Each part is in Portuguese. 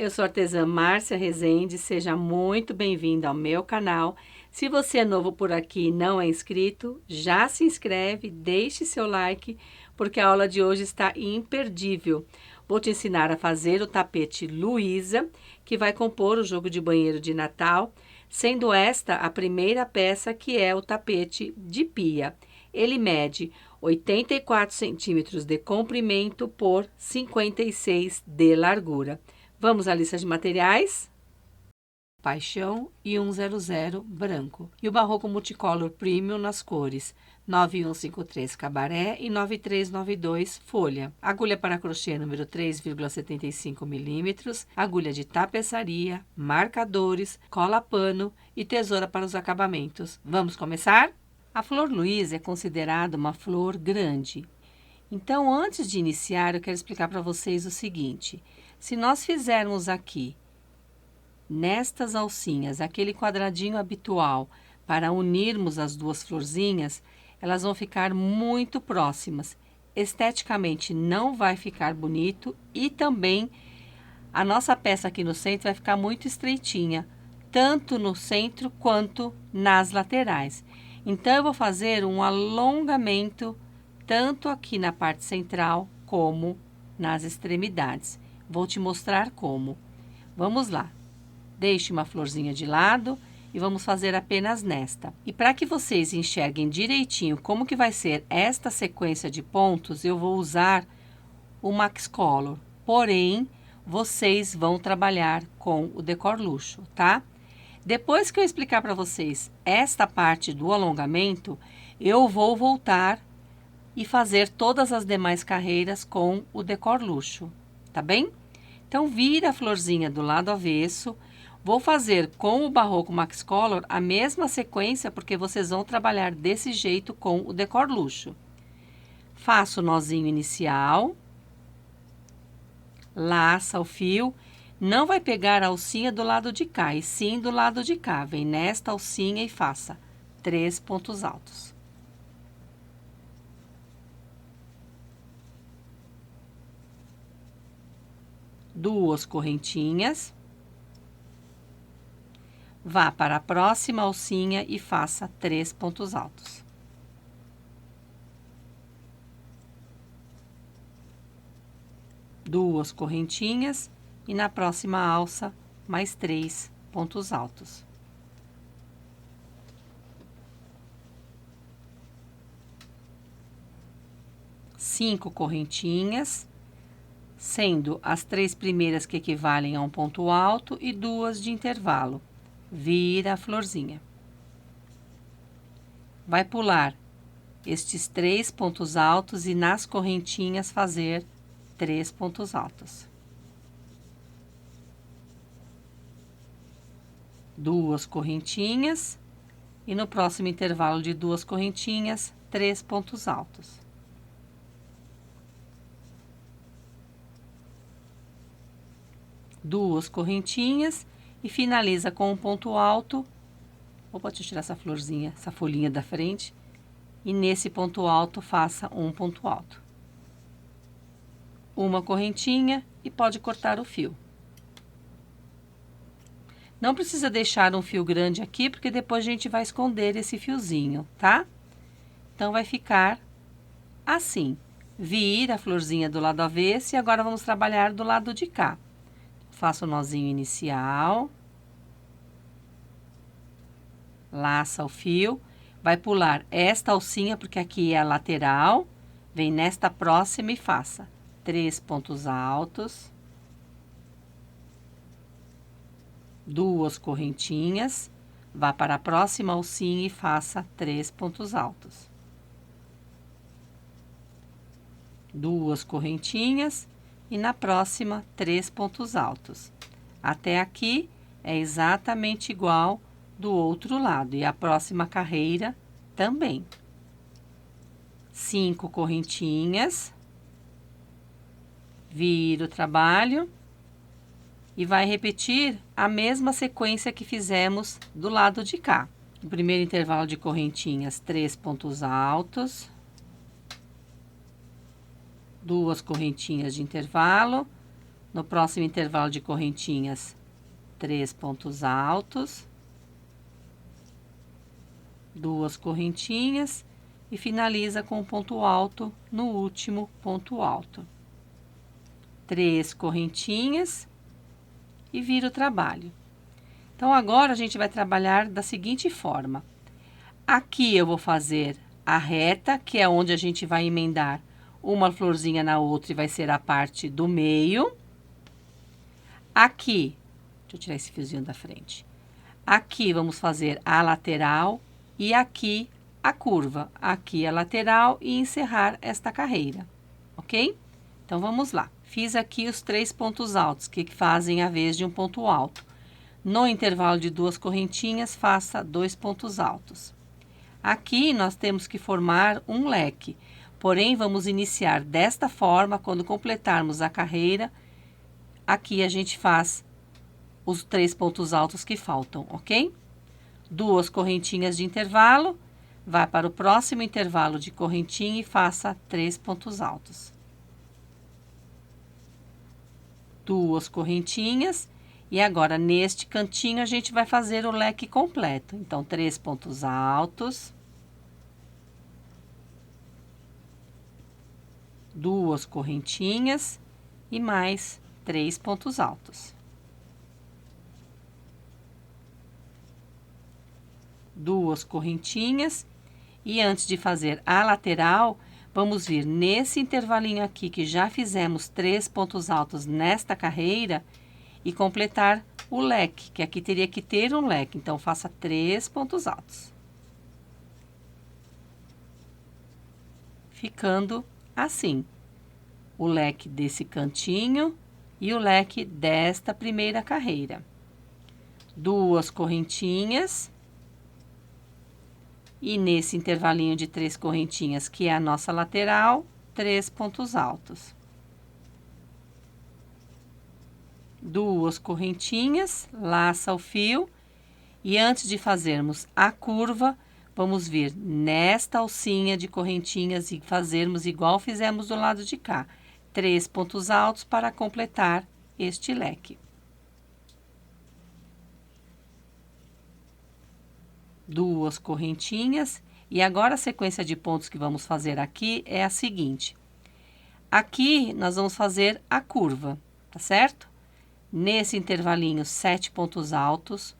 eu sou a artesã Márcia Rezende, seja muito bem-vinda ao meu canal. Se você é novo por aqui e não é inscrito, já se inscreve, deixe seu like, porque a aula de hoje está imperdível. Vou te ensinar a fazer o tapete Luísa, que vai compor o jogo de banheiro de Natal, sendo esta a primeira peça, que é o tapete de pia. Ele mede 84 centímetros de comprimento por 56 de largura. Vamos à lista de materiais? Paixão e 100 branco. E o Barroco Multicolor Premium nas cores 9153 Cabaré e 9392 Folha. Agulha para crochê número 3,75 milímetros, agulha de tapeçaria, marcadores, cola pano e tesoura para os acabamentos. Vamos começar? A flor Luísa é considerada uma flor grande. Então, antes de iniciar, eu quero explicar para vocês o seguinte. Se nós fizermos aqui, nestas alcinhas, aquele quadradinho habitual, para unirmos as duas florzinhas, elas vão ficar muito próximas. Esteticamente não vai ficar bonito e também a nossa peça aqui no centro vai ficar muito estreitinha, tanto no centro quanto nas laterais. Então, eu vou fazer um alongamento tanto aqui na parte central como nas extremidades. Vou te mostrar como. Vamos lá. Deixe uma florzinha de lado e vamos fazer apenas nesta. E para que vocês enxerguem direitinho como que vai ser esta sequência de pontos, eu vou usar o Max Color. Porém, vocês vão trabalhar com o Decor Luxo, tá? Depois que eu explicar para vocês esta parte do alongamento, eu vou voltar e fazer todas as demais carreiras com o Decor Luxo, tá bem? Então, vira a florzinha do lado avesso. Vou fazer com o Barroco Max Color a mesma sequência, porque vocês vão trabalhar desse jeito com o Decor Luxo. Faço o nozinho inicial, laça o fio. Não vai pegar a alcinha do lado de cá, e sim do lado de cá. Vem nesta alcinha e faça 3 pontos altos. Duas correntinhas. Vá para a próxima alcinha e faça 3 pontos altos. Duas correntinhas. E na próxima alça, mais 3 pontos altos. Cinco correntinhas, sendo as 3 primeiras que equivalem a um ponto alto e 2 de intervalo. Vira a florzinha. Vai pular estes 3 pontos altos e nas correntinhas fazer 3 pontos altos. Duas correntinhas e no próximo intervalo de 2 correntinhas, 3 pontos altos. Duas correntinhas e finaliza com um ponto alto. Opa, deixa eu tirar essa florzinha, essa folhinha da frente. E nesse ponto alto, faça um ponto alto. Uma correntinha e pode cortar o fio. Não precisa deixar um fio grande aqui, porque depois a gente vai esconder esse fiozinho, tá? Então, vai ficar assim. Vira a florzinha do lado avesso e agora vamos trabalhar do lado de cá. Faço o nozinho inicial. Laça o fio. Vai pular esta alcinha, porque aqui é a lateral. Vem nesta próxima e faça 3 pontos altos. Duas correntinhas, vá para a próxima alcinha e faça 3 pontos altos. Duas correntinhas e na próxima 3 pontos altos. Até aqui é exatamente igual do outro lado e a próxima carreira também. 5 correntinhas, vira o trabalho. E vai repetir a mesma sequência que fizemos do lado de cá. No primeiro intervalo de correntinhas, 3 pontos altos. Duas correntinhas de intervalo. No próximo intervalo de correntinhas, 3 pontos altos, 2 correntinhas e finaliza com um ponto alto no último ponto alto. 3 correntinhas e vira o trabalho. Então, agora a gente vai trabalhar da seguinte forma. Aqui eu vou fazer a reta, que é onde a gente vai emendar uma florzinha na outra e vai ser a parte do meio. Aqui, deixa eu tirar esse fiozinho da frente. Aqui vamos fazer a lateral e aqui a curva. Aqui a lateral e encerrar esta carreira, ok? Então, vamos lá. Fiz aqui os 3 pontos altos, que fazem a vez de um ponto alto. No intervalo de 2 correntinhas, faça 2 pontos altos. Aqui, nós temos que formar um leque. Porém, vamos iniciar desta forma, quando completarmos a carreira. Aqui a gente faz os 3 pontos altos que faltam, ok? 2 correntinhas de intervalo, vai para o próximo intervalo de correntinha e faça 3 pontos altos. 2 correntinhas, e agora neste cantinho a gente vai fazer o leque completo. Então, 3 pontos altos, 2 correntinhas e mais 3 pontos altos. 2 correntinhas, e antes de fazer a lateral, vamos vir nesse intervalinho aqui que já fizemos 3 pontos altos nesta carreira e completar o leque, que aqui teria que ter um leque. Então, faça 3 pontos altos. Ficando assim, o leque desse cantinho e o leque desta primeira carreira. 2 correntinhas. E nesse intervalinho de 3 correntinhas, que é a nossa lateral, 3 pontos altos. 2 correntinhas, laça o fio. E antes de fazermos a curva, vamos vir nesta alcinha de correntinhas e fazermos igual fizemos do lado de cá. 3 pontos altos para completar este leque. 2 correntinhas, e agora a sequência de pontos que vamos fazer aqui é a seguinte. Aqui nós vamos fazer a curva, tá certo? Nesse intervalinho, 7 pontos altos,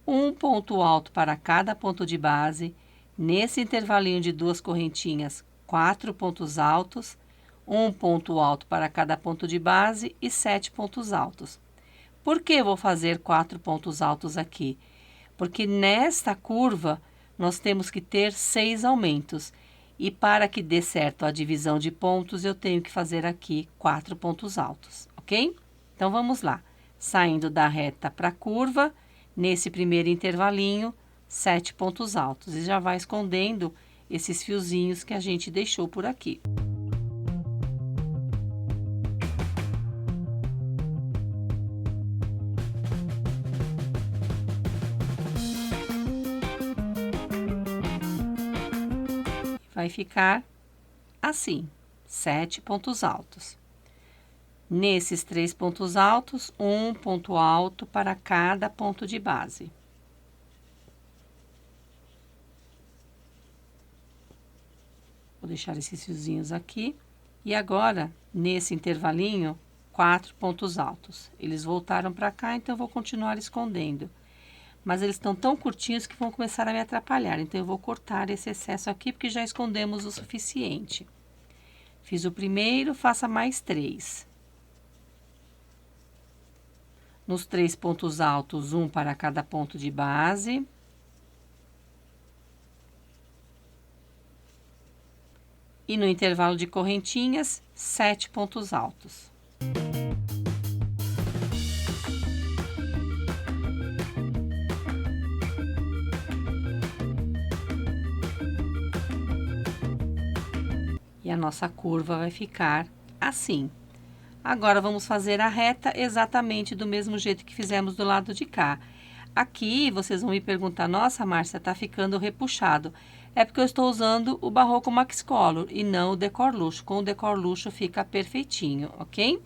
um ponto alto para cada ponto de base. Nesse intervalinho de 2 correntinhas, 4 pontos altos, um ponto alto para cada ponto de base e 7 pontos altos. Por que eu vou fazer 4 pontos altos aqui? Porque nesta curva, nós temos que ter 6 aumentos. E para que dê certo a divisão de pontos, eu tenho que fazer aqui 4 pontos altos, ok? Então, vamos lá. Saindo da reta para a curva, nesse primeiro intervalinho, 7 pontos altos. E já vai escondendo esses fiozinhos que a gente deixou por aqui. Vai ficar assim, 7 pontos altos. Nesses 3 pontos altos, um ponto alto para cada ponto de base. Vou deixar esses fiozinhos aqui. E agora, nesse intervalinho, 4 pontos altos. Eles voltaram para cá, então eu vou continuar escondendo. Mas eles estão tão curtinhos que vão começar a me atrapalhar. Então, eu vou cortar esse excesso aqui, porque já escondemos o suficiente. Fiz o primeiro, faça mais 3. Nos 3 pontos altos, um para cada ponto de base. E no intervalo de correntinhas, 7 pontos altos. E a nossa curva vai ficar assim. Agora, vamos fazer a reta exatamente do mesmo jeito que fizemos do lado de cá. Aqui, vocês vão me perguntar, nossa, Márcia, tá ficando repuxado. É porque eu estou usando o Barroco Max Color e não o Decor Luxo. Com o Decor Luxo fica perfeitinho, ok?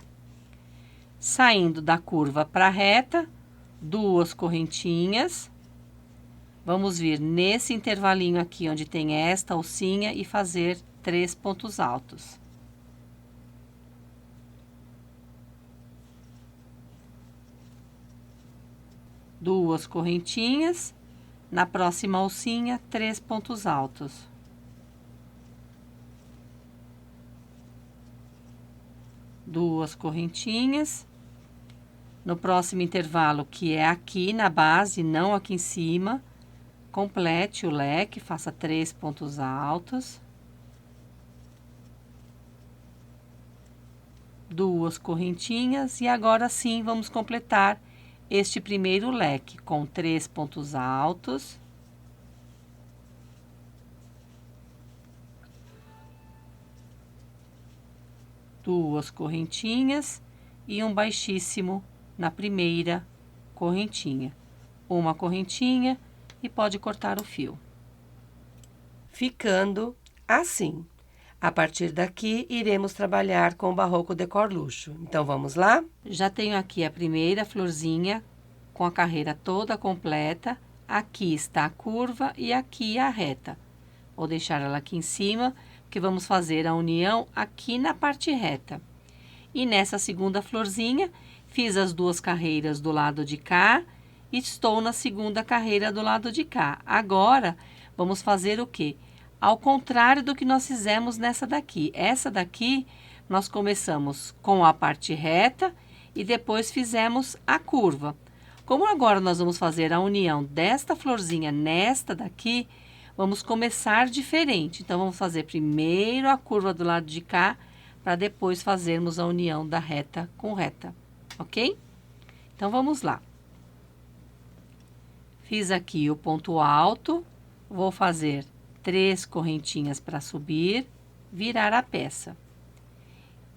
Saindo da curva para a reta, 2 correntinhas. Vamos vir nesse intervalinho aqui, onde tem esta alcinha, e fazer 3 pontos altos. Duas correntinhas. Na próxima alcinha, 3 pontos altos. Duas correntinhas. No próximo intervalo, que é aqui na base, não aqui em cima, complete o leque, faça 3 pontos altos. Duas correntinhas, e agora sim vamos completar este primeiro leque com 3 pontos altos. Duas correntinhas e um baixíssimo na primeira correntinha. Uma correntinha e pode cortar o fio. Ficando assim. A partir daqui, iremos trabalhar com o Barroco Decor Luxo. Então, vamos lá? Já tenho aqui a primeira florzinha com a carreira toda completa. Aqui está a curva e aqui a reta. Vou deixar ela aqui em cima, porque vamos fazer a união aqui na parte reta. E nessa segunda florzinha, fiz as 2 carreiras do lado de cá e estou na segunda carreira do lado de cá. Agora, vamos fazer o quê? Ao contrário do que nós fizemos nessa daqui. Essa daqui, nós começamos com a parte reta e depois fizemos a curva. Como agora nós vamos fazer a união desta florzinha nesta daqui, vamos começar diferente. Então, vamos fazer primeiro a curva do lado de cá, para depois fazermos a união da reta com reta, ok? Então, vamos lá. Fiz aqui o ponto alto, vou fazer 3 correntinhas para subir, virar a peça.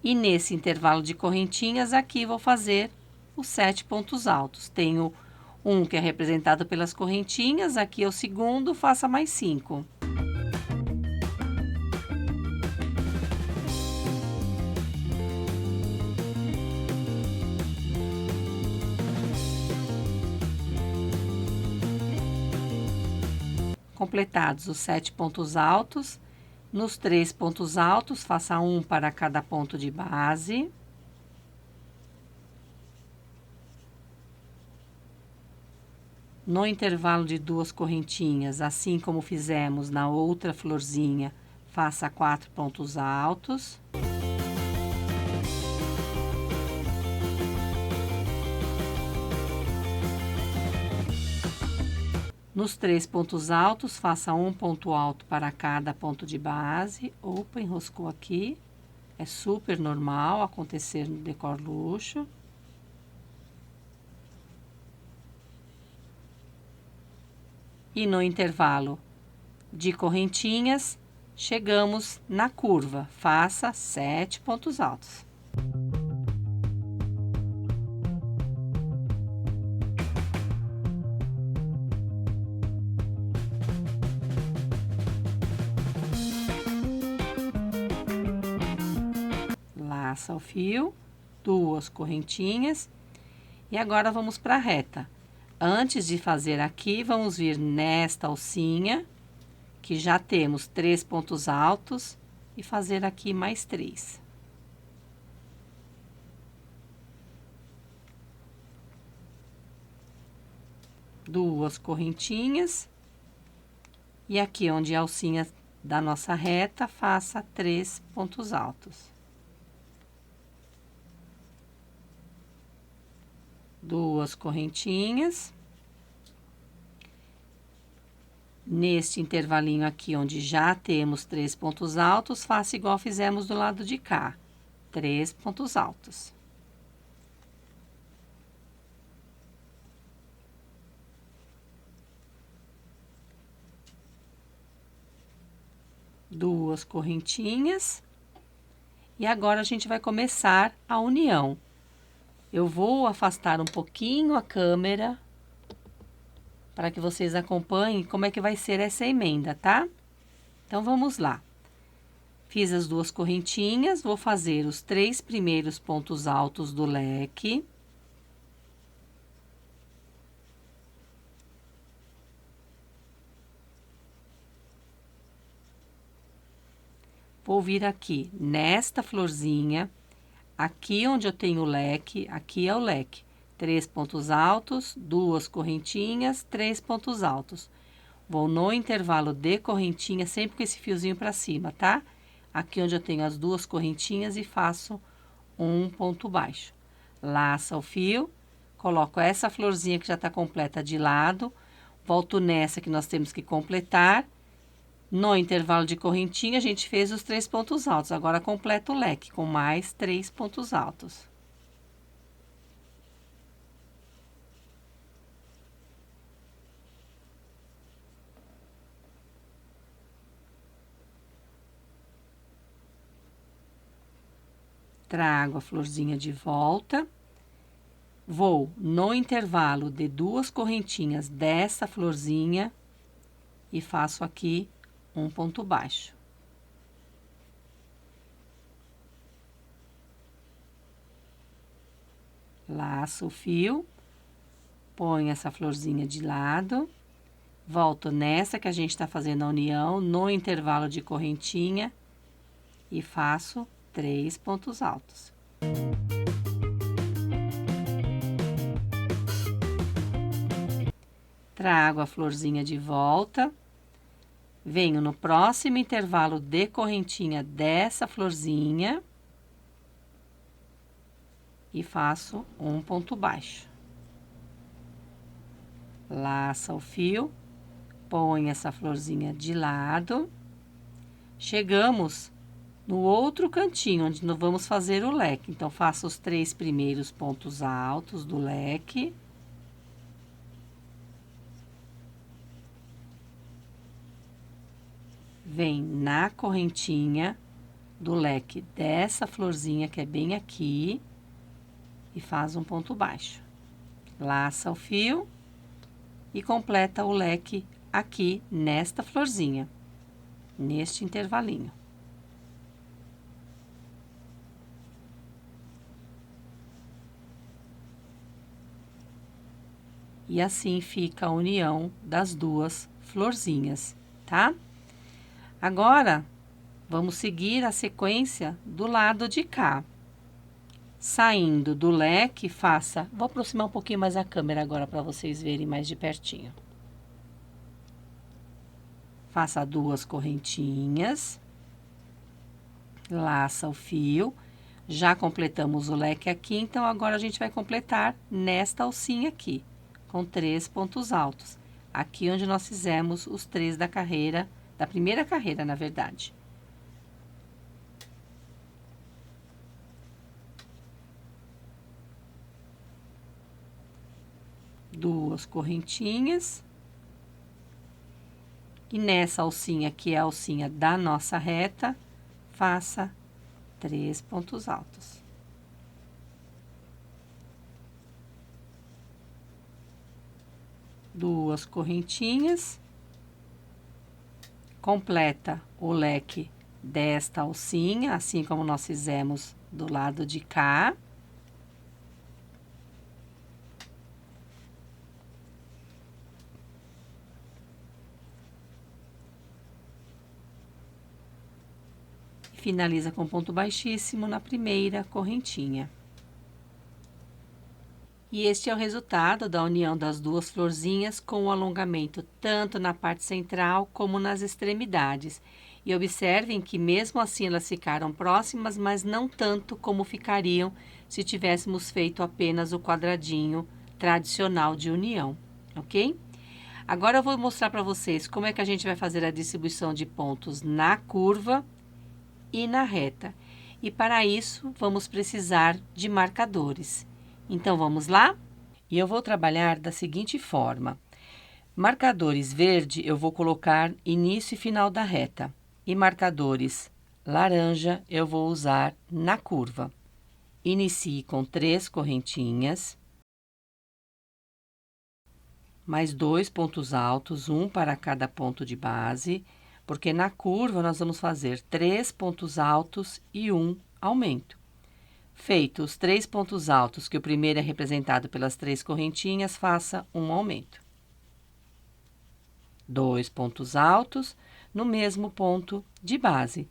E nesse intervalo de correntinhas, aqui vou fazer os 7 pontos altos. Tenho um que é representado pelas correntinhas, aqui é o segundo, faça mais 5. Completados os 7 pontos altos, nos 3 pontos altos, faça um para cada ponto de base. No intervalo de 2 correntinhas, assim como fizemos na outra florzinha, faça 4 pontos altos. Nos 3 pontos altos, faça um ponto alto para cada ponto de base. Opa, enroscou aqui. É super normal acontecer no Decor Luxo. E no intervalo de correntinhas, chegamos na curva. Faça 7 pontos altos. Laça o fio, 2 correntinhas, e agora vamos para a reta. Antes de fazer aqui, vamos vir nesta alcinha, que já temos 3 pontos altos, e fazer aqui mais 3. Duas correntinhas, e aqui onde é a alcinha da nossa reta, faça 3 pontos altos. Duas correntinhas. Neste intervalinho aqui, onde já temos 3 pontos altos, faça igual fizemos do lado de cá. 3 pontos altos. Duas correntinhas. E agora, a gente vai começar a união. Eu vou afastar um pouquinho a câmera para que vocês acompanhem como é que vai ser essa emenda, tá? Então, vamos lá. Fiz as 2 correntinhas, vou fazer os 3 primeiros pontos altos do leque. Vou vir aqui nesta florzinha, aqui onde eu tenho o leque, aqui é o leque. 3 pontos altos, 2 correntinhas, 3 pontos altos. Vou no intervalo de correntinha, sempre com esse fiozinho para cima, tá? Aqui onde eu tenho as 2 correntinhas e faço um ponto baixo. Laça o fio, coloco essa florzinha que já tá completa de lado, volto nessa que nós temos que completar. No intervalo de correntinha, a gente fez os 3 pontos altos. Agora, completa o leque com mais 3 pontos altos. Trago a florzinha de volta. Vou no intervalo de 2 correntinhas dessa florzinha e faço aqui um ponto baixo. Laço o fio, ponho essa florzinha de lado, volto nessa que a gente tá fazendo a união, no intervalo de correntinha e faço 3 pontos altos. Trago a florzinha de volta. Venho no próximo intervalo de correntinha dessa florzinha e faço um ponto baixo. Laça o fio, põe essa florzinha de lado. Chegamos no outro cantinho, onde nós vamos fazer o leque. Então, faço os 3 primeiros pontos altos do leque. Vem na correntinha do leque dessa florzinha, que é bem aqui, e faz um ponto baixo. Laça o fio e completa o leque aqui nesta florzinha, neste intervalinho. E assim fica a união das 2 florzinhas, tá? Agora, vamos seguir a sequência do lado de cá. Saindo do leque, faça... Vou aproximar um pouquinho mais a câmera agora para vocês verem mais de pertinho. Faça 2 correntinhas. Laça o fio. Já completamos o leque aqui, então agora a gente vai completar nesta alcinha aqui, com 3 pontos altos. Aqui onde nós fizemos os 3 da carreira, da primeira carreira, na verdade. Duas correntinhas. E nessa alcinha, que é a alcinha da nossa reta, faça 3 pontos altos. Duas correntinhas. Completa o leque desta alcinha, assim como nós fizemos do lado de cá. Finaliza com ponto baixíssimo na primeira correntinha. E este é o resultado da união das 2 florzinhas com o alongamento tanto na parte central como nas extremidades. E observem que mesmo assim elas ficaram próximas, mas não tanto como ficariam se tivéssemos feito apenas o quadradinho tradicional de união, ok? Agora eu vou mostrar para vocês como é que a gente vai fazer a distribuição de pontos na curva e na reta. E para isso, vamos precisar de marcadores. Então, vamos lá? E eu vou trabalhar da seguinte forma. Marcadores verde, eu vou colocar início e final da reta. E marcadores laranja, eu vou usar na curva. Inicie com 3 correntinhas. Mais 2 pontos altos, um para cada ponto de base. Porque na curva nós vamos fazer 3 pontos altos e um aumento. Feito os 3 pontos altos, que o primeiro é representado pelas 3 correntinhas, faça um aumento. 2 pontos altos no mesmo ponto de base.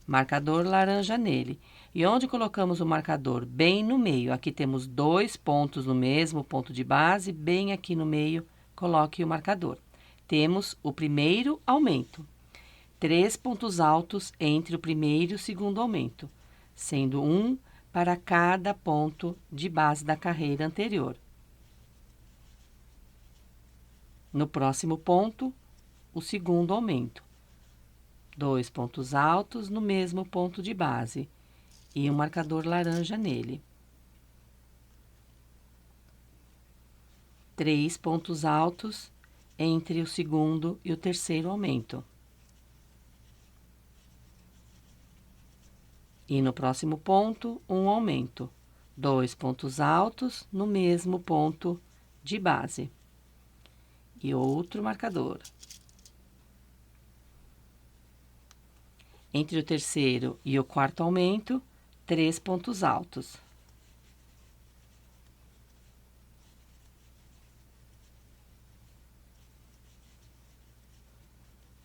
Marcador laranja nele. E onde colocamos o marcador? Bem no meio. Aqui temos 2 pontos no mesmo ponto de base, bem aqui no meio, coloque o marcador. Temos o primeiro aumento. 3 pontos altos entre o primeiro e o segundo aumento, sendo um para cada ponto de base da carreira anterior. No próximo ponto, o segundo aumento. 2 pontos altos no mesmo ponto de base e um marcador laranja nele. 3 pontos altos entre o segundo e o terceiro aumento. E no próximo ponto, um aumento. 2 pontos altos no mesmo ponto de base. E outro marcador. Entre o terceiro e o quarto aumento, 3 pontos altos.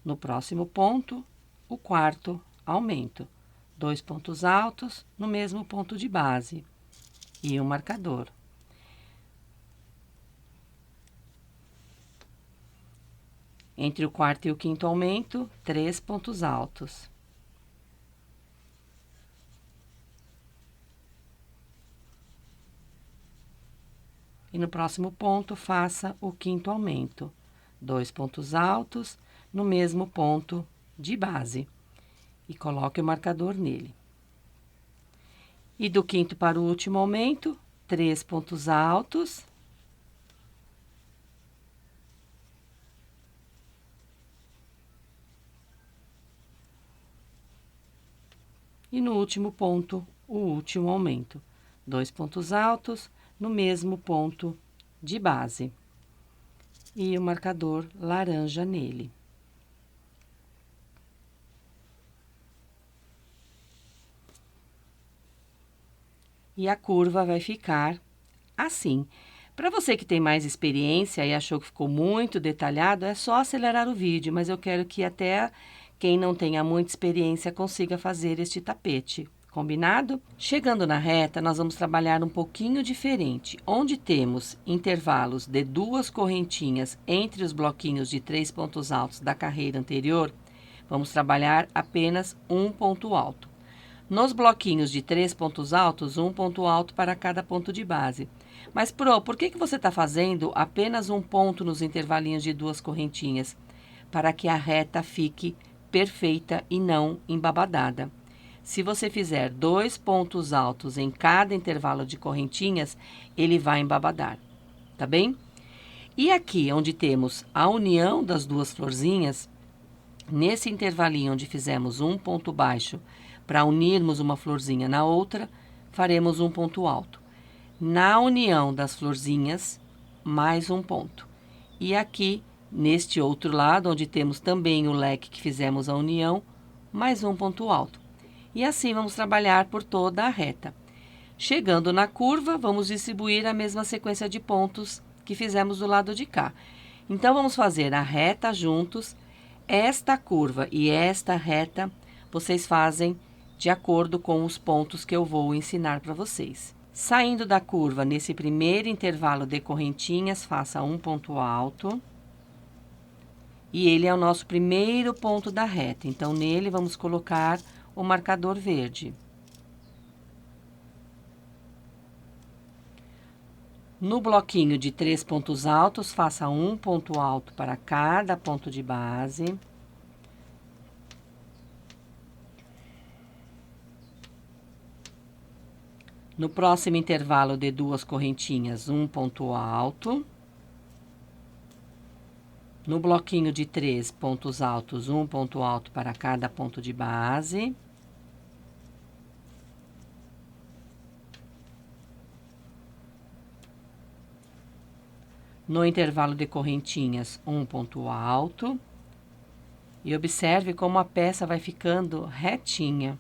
No próximo ponto, o quarto aumento. 2 pontos altos no mesmo ponto de base e um marcador. Entre o quarto e o quinto aumento, 3 pontos altos. E no próximo ponto, faça o quinto aumento. 2 pontos altos no mesmo ponto de base. E coloque o marcador nele. E do quinto para o último aumento, 3 pontos altos. E no último ponto, o último aumento. 2 pontos altos no mesmo ponto de base. E o marcador laranja nele. E a curva vai ficar assim. Para você que tem mais experiência e achou que ficou muito detalhado, é só acelerar o vídeo, mas eu quero que até quem não tenha muita experiência consiga fazer este tapete. Combinado? Chegando na reta, nós vamos trabalhar um pouquinho diferente. Onde temos intervalos de 2 correntinhas entre os bloquinhos de 3 pontos altos da carreira anterior, vamos trabalhar apenas um ponto alto. Nos bloquinhos de 3 pontos altos, um ponto alto para cada ponto de base. Mas, por que você está fazendo apenas um ponto nos intervalinhos de 2 correntinhas? Para que a reta fique perfeita e não embabadada. Se você fizer 2 pontos altos em cada intervalo de correntinhas, ele vai embabadar, tá bem? E aqui, onde temos a união das 2 florzinhas, nesse intervalinho onde fizemos um ponto baixo, para unirmos uma florzinha na outra, faremos um ponto alto. Na união das florzinhas, mais um ponto. E aqui, neste outro lado, onde temos também o leque que fizemos a união, mais um ponto alto. E assim vamos trabalhar por toda a reta. Chegando na curva, vamos distribuir a mesma sequência de pontos que fizemos do lado de cá. Então, vamos fazer a reta juntos. Esta curva e esta reta, vocês fazem de acordo com os pontos que eu vou ensinar para vocês. Saindo da curva, nesse primeiro intervalo de correntinhas, faça um ponto alto. E ele é o nosso primeiro ponto da reta, então nele vamos colocar o marcador verde. No bloquinho de 3 pontos altos, faça um ponto alto para cada ponto de base. No próximo intervalo de 2 correntinhas, um ponto alto. No bloquinho de 3 pontos altos, um ponto alto para cada ponto de base. No intervalo de correntinhas, um ponto alto. E observe como a peça vai ficando retinha.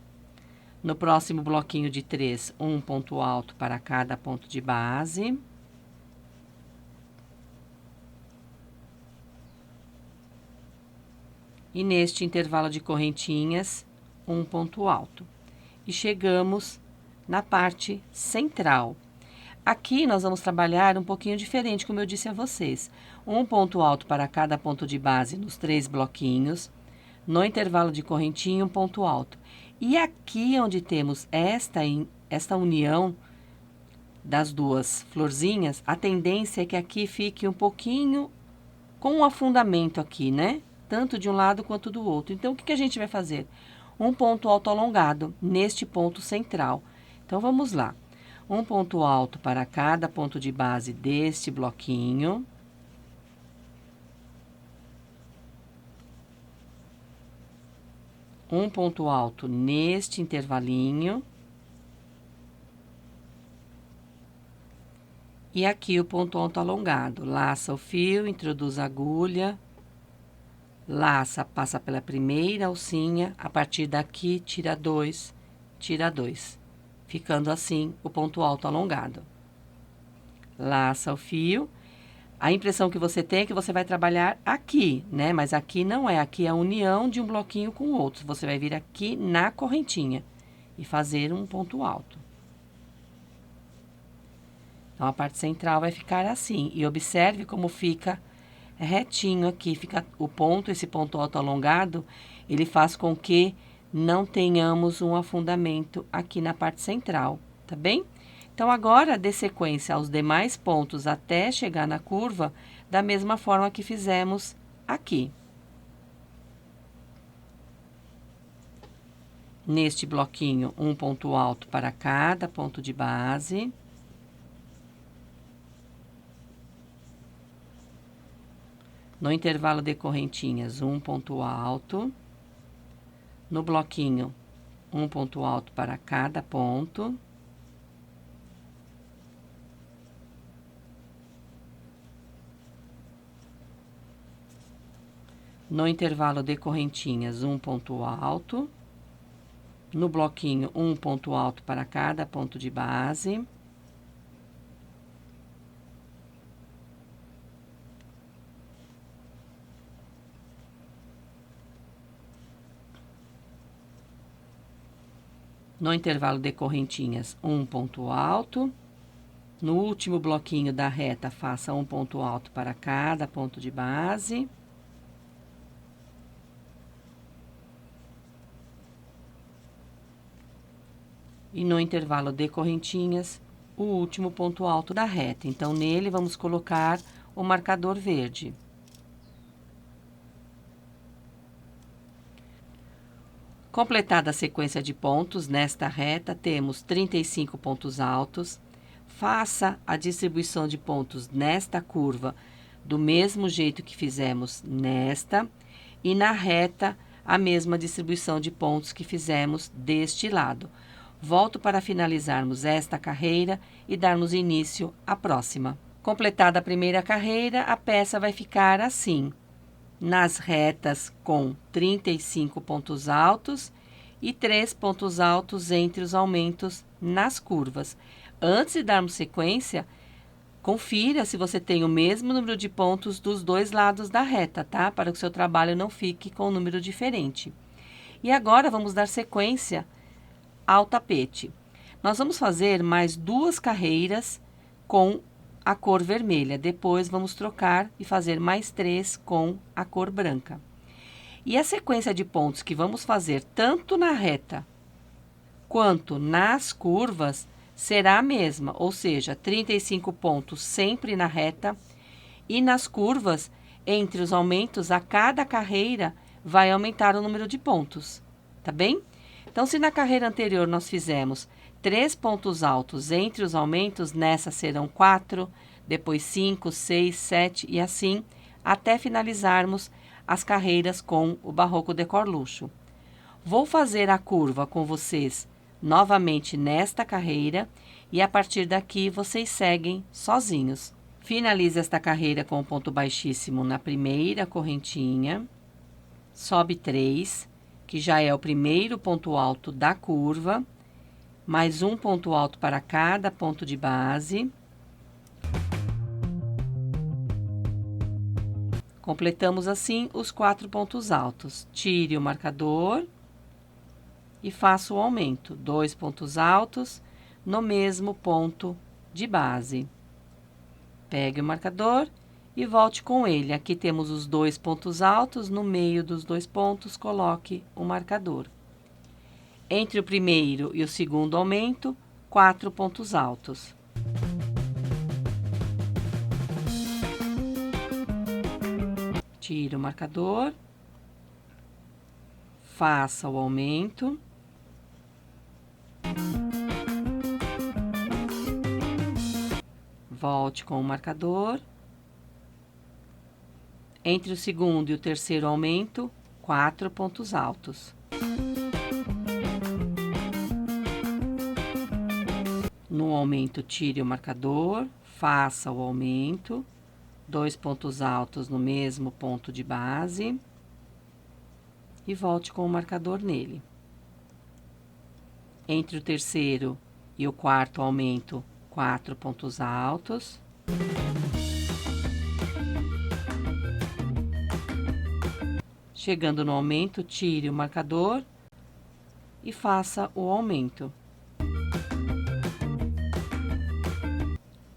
No próximo bloquinho de 3, um ponto alto para cada ponto de base. E neste intervalo de correntinhas, um ponto alto. E chegamos na parte central. Aqui nós vamos trabalhar um pouquinho diferente, como eu disse a vocês. Um ponto alto para cada ponto de base nos 3 bloquinhos. No intervalo de correntinha, um ponto alto. E aqui onde temos esta união das duas florzinhas, a tendência é que aqui fique um pouquinho com um afundamento aqui, né? Tanto de um lado quanto do outro. Então, o que a gente vai fazer? Um ponto alto alongado neste ponto central. Então, vamos lá. Um ponto alto para cada ponto de base deste bloquinho. Um ponto alto neste intervalinho. E aqui o ponto alto alongado. Laça o fio, introduz a agulha. Laça, passa pela primeira alcinha. A partir daqui, tira 2, tira 2. Ficando assim o ponto alto alongado. Laça o fio. A impressão que você tem é que você vai trabalhar aqui, né? Mas aqui não é. Aqui é a união de um bloquinho com o outro. Você vai vir aqui na correntinha e fazer um ponto alto. Então, a parte central vai ficar assim. E observe como fica retinho aqui. Fica o ponto, esse ponto alto alongado, ele faz com que não tenhamos um afundamento aqui na parte central, tá bem? Então, agora, dê sequência aos demais pontos até chegar na curva, da mesma forma que fizemos aqui. Neste bloquinho, um ponto alto para cada ponto de base. No intervalo de correntinhas, um ponto alto. No bloquinho, um ponto alto para cada ponto. No intervalo de correntinhas, um ponto alto. No bloquinho, um ponto alto para cada ponto de base. No intervalo de correntinhas, um ponto alto. No último bloquinho da reta, faça um ponto alto para cada ponto de base. E no intervalo de correntinhas, o último ponto alto da reta. Então, nele, vamos colocar o marcador verde. Completada a sequência de pontos, nesta reta, temos 35 pontos altos. Faça a distribuição de pontos nesta curva do mesmo jeito que fizemos nesta. E na reta, a mesma distribuição de pontos que fizemos deste lado. Volto para finalizarmos esta carreira e darmos início à próxima. Completada a primeira carreira, a peça vai ficar assim. Nas retas com 35 pontos altos e 3 pontos altos entre os aumentos nas curvas. Antes de darmos sequência, confira se você tem o mesmo número de pontos dos dois lados da reta, tá? Para que o seu trabalho não fique com um número diferente. E agora, vamos dar sequência ao tapete. Nós vamos fazer mais 2 carreiras com a cor vermelha. Depois, vamos trocar e fazer mais 3 com a cor branca. E a sequência de pontos que vamos fazer tanto na reta quanto nas curvas será a mesma, ou seja, 35 pontos sempre na reta e nas curvas, entre os aumentos, a cada carreira vai aumentar o número de pontos, tá bem? Então, se na carreira anterior nós fizemos 3 pontos altos entre os aumentos, nessa serão 4, depois 5, 6, 7 e assim, até finalizarmos as carreiras com o Barroco Decor Luxo. Vou fazer a curva com vocês novamente nesta carreira e a partir daqui vocês seguem sozinhos. Finalize esta carreira com o ponto baixíssimo na primeira correntinha. sobe 3, que já é o primeiro ponto alto da curva, mais um ponto alto para cada ponto de base. Completamos assim os 4 pontos altos. Tire o marcador e faça o aumento, 2 pontos altos no mesmo ponto de base. Pegue o marcador e volte com ele. Aqui temos os 2 pontos altos, no meio dos 2 pontos, coloque o marcador. Entre o primeiro e o segundo aumento, 4 pontos altos. Tire o marcador, faça o aumento. Volte com o marcador. Entre o segundo e o terceiro aumento, 4 pontos altos. No aumento, tire o marcador, faça o aumento, 2 pontos altos no mesmo ponto de base e volte com o marcador nele. Entre o terceiro e o quarto aumento, 4 pontos altos. Chegando no aumento, tire o marcador e faça o aumento.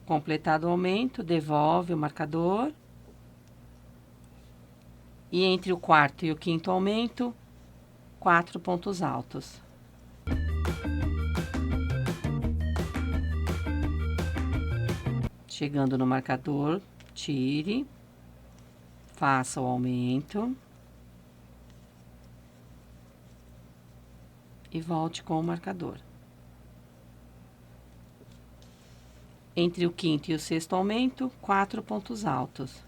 Completado o aumento, devolve o marcador. E entre o quarto e o quinto aumento, 4 pontos altos. Chegando no marcador, tire, faça o aumento e volte com o marcador. Entre o quinto e o sexto aumento, 4 pontos altos.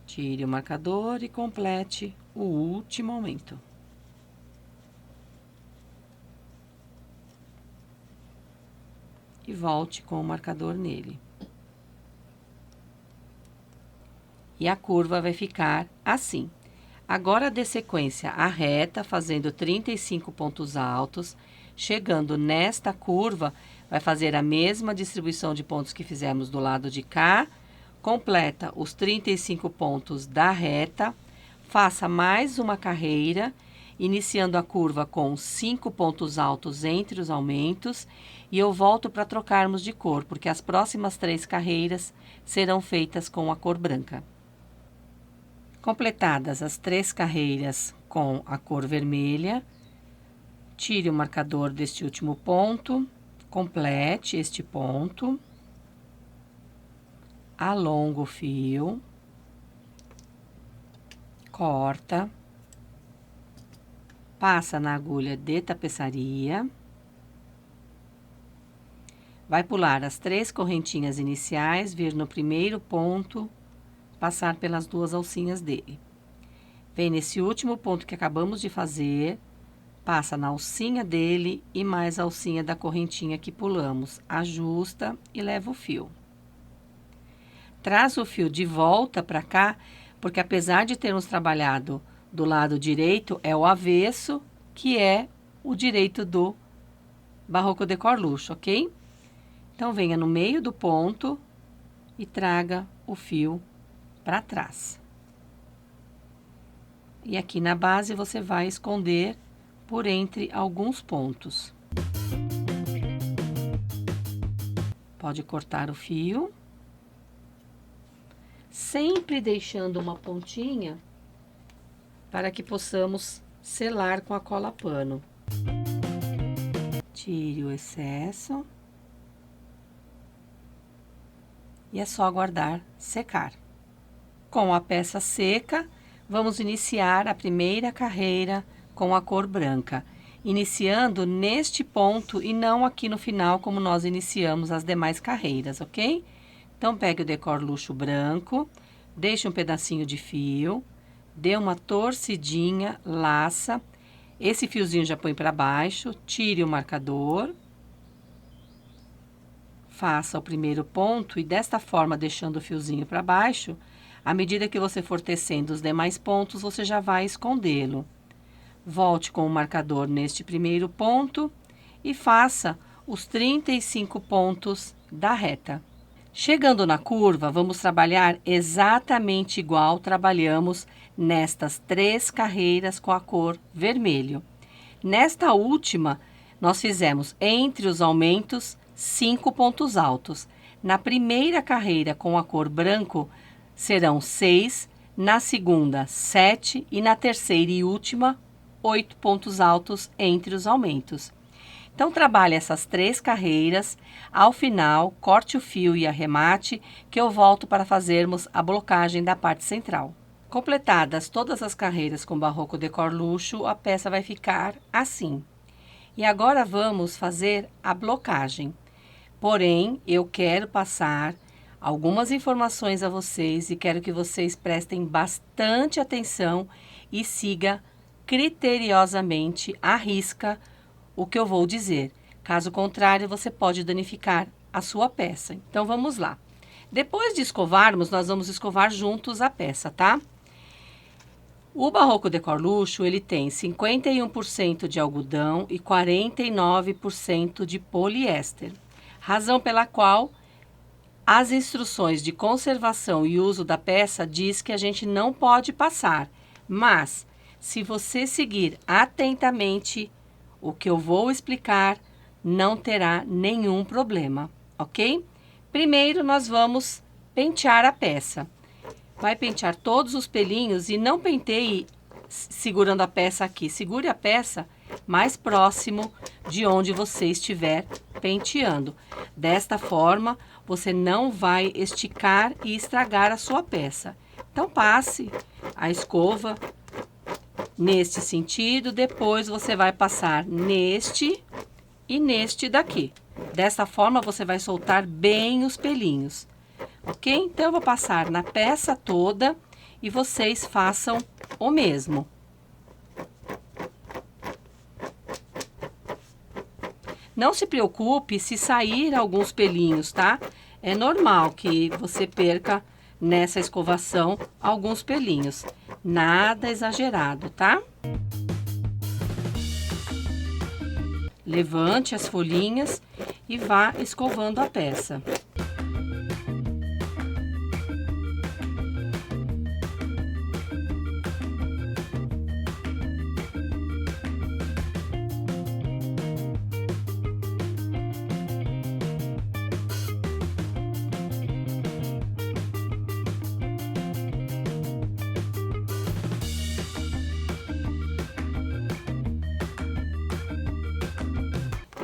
Tire o marcador e complete o último aumento. E volte com o marcador nele. E a curva vai ficar assim. Agora, dê sequência à reta, fazendo 35 pontos altos. Chegando nesta curva, vai fazer a mesma distribuição de pontos que fizemos do lado de cá. Completa os 35 pontos da reta. Faça mais uma carreira, iniciando a curva com 5 pontos altos entre os aumentos. E eu volto para trocarmos de cor, porque as próximas 3 carreiras serão feitas com a cor branca. Completadas as 3 carreiras com a cor vermelha, tire o marcador deste último ponto, complete este ponto, alonga o fio, corta, passa na agulha de tapeçaria, vai pular as 3 correntinhas iniciais, vir no primeiro ponto, passar pelas 2 alcinhas dele. Vem nesse último ponto que acabamos de fazer, passa na alcinha dele e mais a alcinha da correntinha que pulamos, ajusta e leva o fio. Traz o fio de volta para cá, porque apesar de termos trabalhado do lado direito, é o avesso, que é o direito do Barroco Decor Luxo, ok? Então, venha no meio do ponto e traga o fio para trás. E aqui na base você vai esconder por entre alguns pontos. Pode cortar o fio, sempre deixando uma pontinha para que possamos selar com a cola pano. Tire o excesso. E é só aguardar secar. Com a peça seca, vamos iniciar a primeira carreira com a cor branca, iniciando neste ponto e não aqui no final, como nós iniciamos as demais carreiras, ok? Então, pegue o Decor Luxo branco, deixe um pedacinho de fio, dê uma torcidinha, laça, esse fiozinho já põe para baixo, tire o marcador, faça o primeiro ponto e desta forma deixando o fiozinho para baixo, à medida que você for tecendo os demais pontos, você já vai escondê-lo. Volte com o marcador neste primeiro ponto e faça os 35 pontos da reta. Chegando na curva, vamos trabalhar exatamente igual trabalhamos nestas 3 carreiras com a cor vermelho. Nesta última, nós fizemos entre os aumentos 5 pontos altos. Na primeira carreira com a cor branco, serão 6, na segunda 7 e na terceira e última 8 pontos altos entre os aumentos. Então, trabalhe essas 3 carreiras, ao final, corte o fio e arremate, que eu volto para fazermos a blocagem da parte central. Completadas todas as carreiras com Barroco Decor Luxo, a peça vai ficar assim. E agora vamos fazer a blocagem. Porém, eu quero passar algumas informações a vocês e quero que vocês prestem bastante atenção e siga criteriosamente à risca o que eu vou dizer. Caso contrário, você pode danificar a sua peça. Então, vamos lá. Depois de escovarmos, nós vamos escovar juntos a peça, tá? O Barroco Decor Luxo, ele tem 51% de algodão e 49% de poliéster. Razão pela qual as instruções de conservação e uso da peça diz que a gente não pode passar. Mas, se você seguir atentamente o que eu vou explicar, não terá nenhum problema, ok? Primeiro, nós vamos pentear a peça. Vai pentear todos os pelinhos e não penteie segurando a peça aqui. Segure a peça mais próximo de onde você estiver penteando. Desta forma, você não vai esticar e estragar a sua peça. Então, passe a escova neste sentido, depois você vai passar neste e neste daqui. Dessa forma, você vai soltar bem os pelinhos, ok? Então, eu vou passar na peça toda e vocês façam o mesmo. Não se preocupe se sair alguns pelinhos, tá? É normal que você perca nessa escovação alguns pelinhos. Nada exagerado, tá? Levante as folhinhas e vá escovando a peça.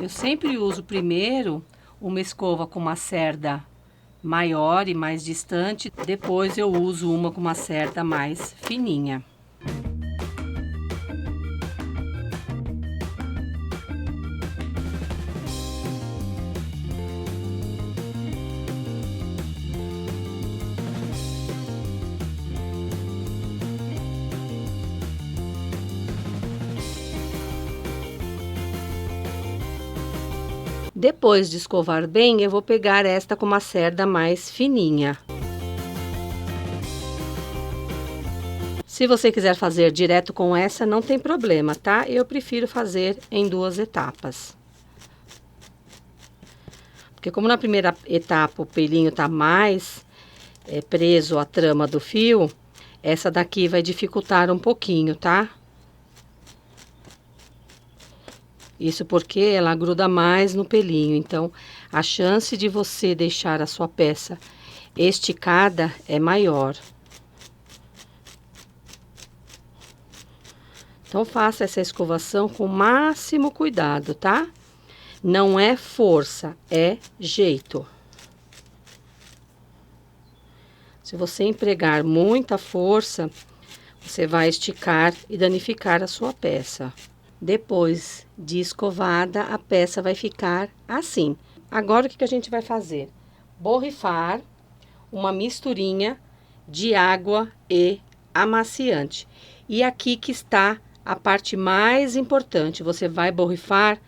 Eu sempre uso primeiro uma escova com uma cerda maior e mais distante, depois eu uso uma com uma cerda mais fininha. Depois de escovar bem, eu vou pegar esta com uma cerda mais fininha. Se você quiser fazer direto com essa, não tem problema, tá? Eu prefiro fazer em 2 etapas. Porque como na primeira etapa o pelinho tá mais preso à trama do fio, essa daqui vai dificultar um pouquinho, tá? Isso porque ela gruda mais no pelinho, então a chance de você deixar a sua peça esticada é maior. Então faça essa escovação com o máximo cuidado, tá? Não é força, é jeito. Se você empregar muita força, você vai esticar e danificar a sua peça. Depois de escovada, a peça vai ficar assim. Agora, o que a gente vai fazer? Borrifar uma misturinha de água e amaciante. E aqui que está a parte mais importante. Você vai borrifar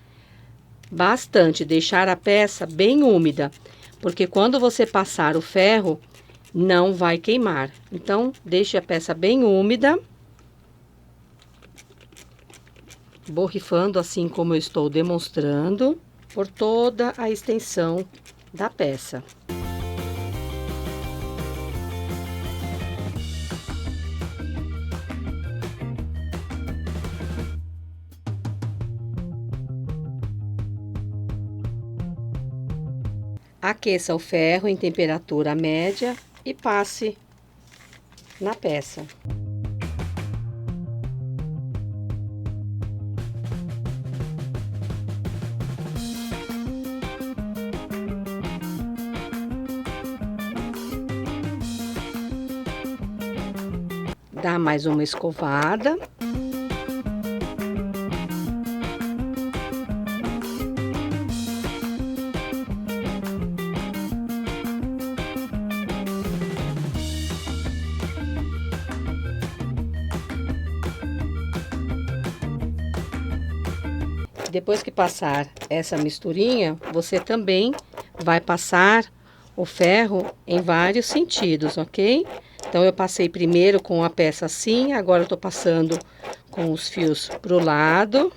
bastante, deixar a peça bem úmida, porque quando você passar o ferro, não vai queimar. Então, deixe a peça bem úmida, borrifando assim como eu estou demonstrando, por toda a extensão da peça. Aqueça o ferro em temperatura média e passe na peça. Dá mais uma escovada. Depois que passar essa misturinha, você também vai passar o ferro em vários sentidos, ok? Então, eu passei primeiro com a peça assim, agora eu tô passando com os fios pro lado.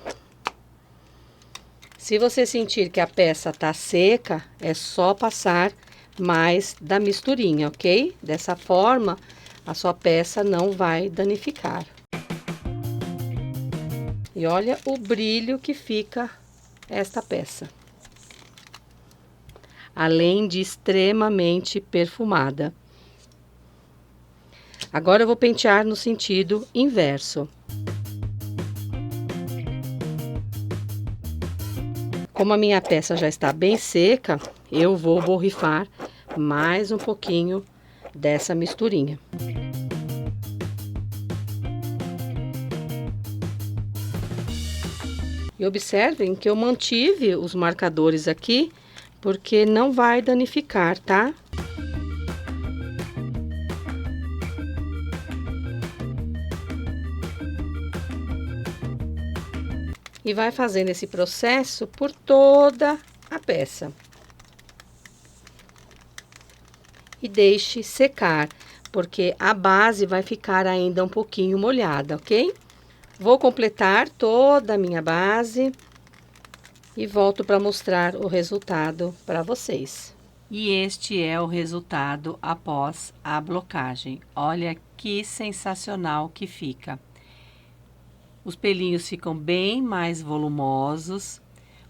Se você sentir que a peça tá seca, é só passar mais da misturinha, ok? Dessa forma, a sua peça não vai danificar. E olha o brilho que fica esta peça. Além de extremamente perfumada. Agora eu vou pentear no sentido inverso. Como a minha peça já está bem seca, eu vou borrifar mais um pouquinho dessa misturinha. E observem que eu mantive os marcadores aqui, porque não vai danificar, tá? E vai fazendo esse processo por toda a peça. E deixe secar, porque a base vai ficar ainda um pouquinho molhada, ok? Vou completar toda a minha base e volto para mostrar o resultado para vocês. E este é o resultado após a blocagem. Olha que sensacional que fica. Os pelinhos ficam bem mais volumosos,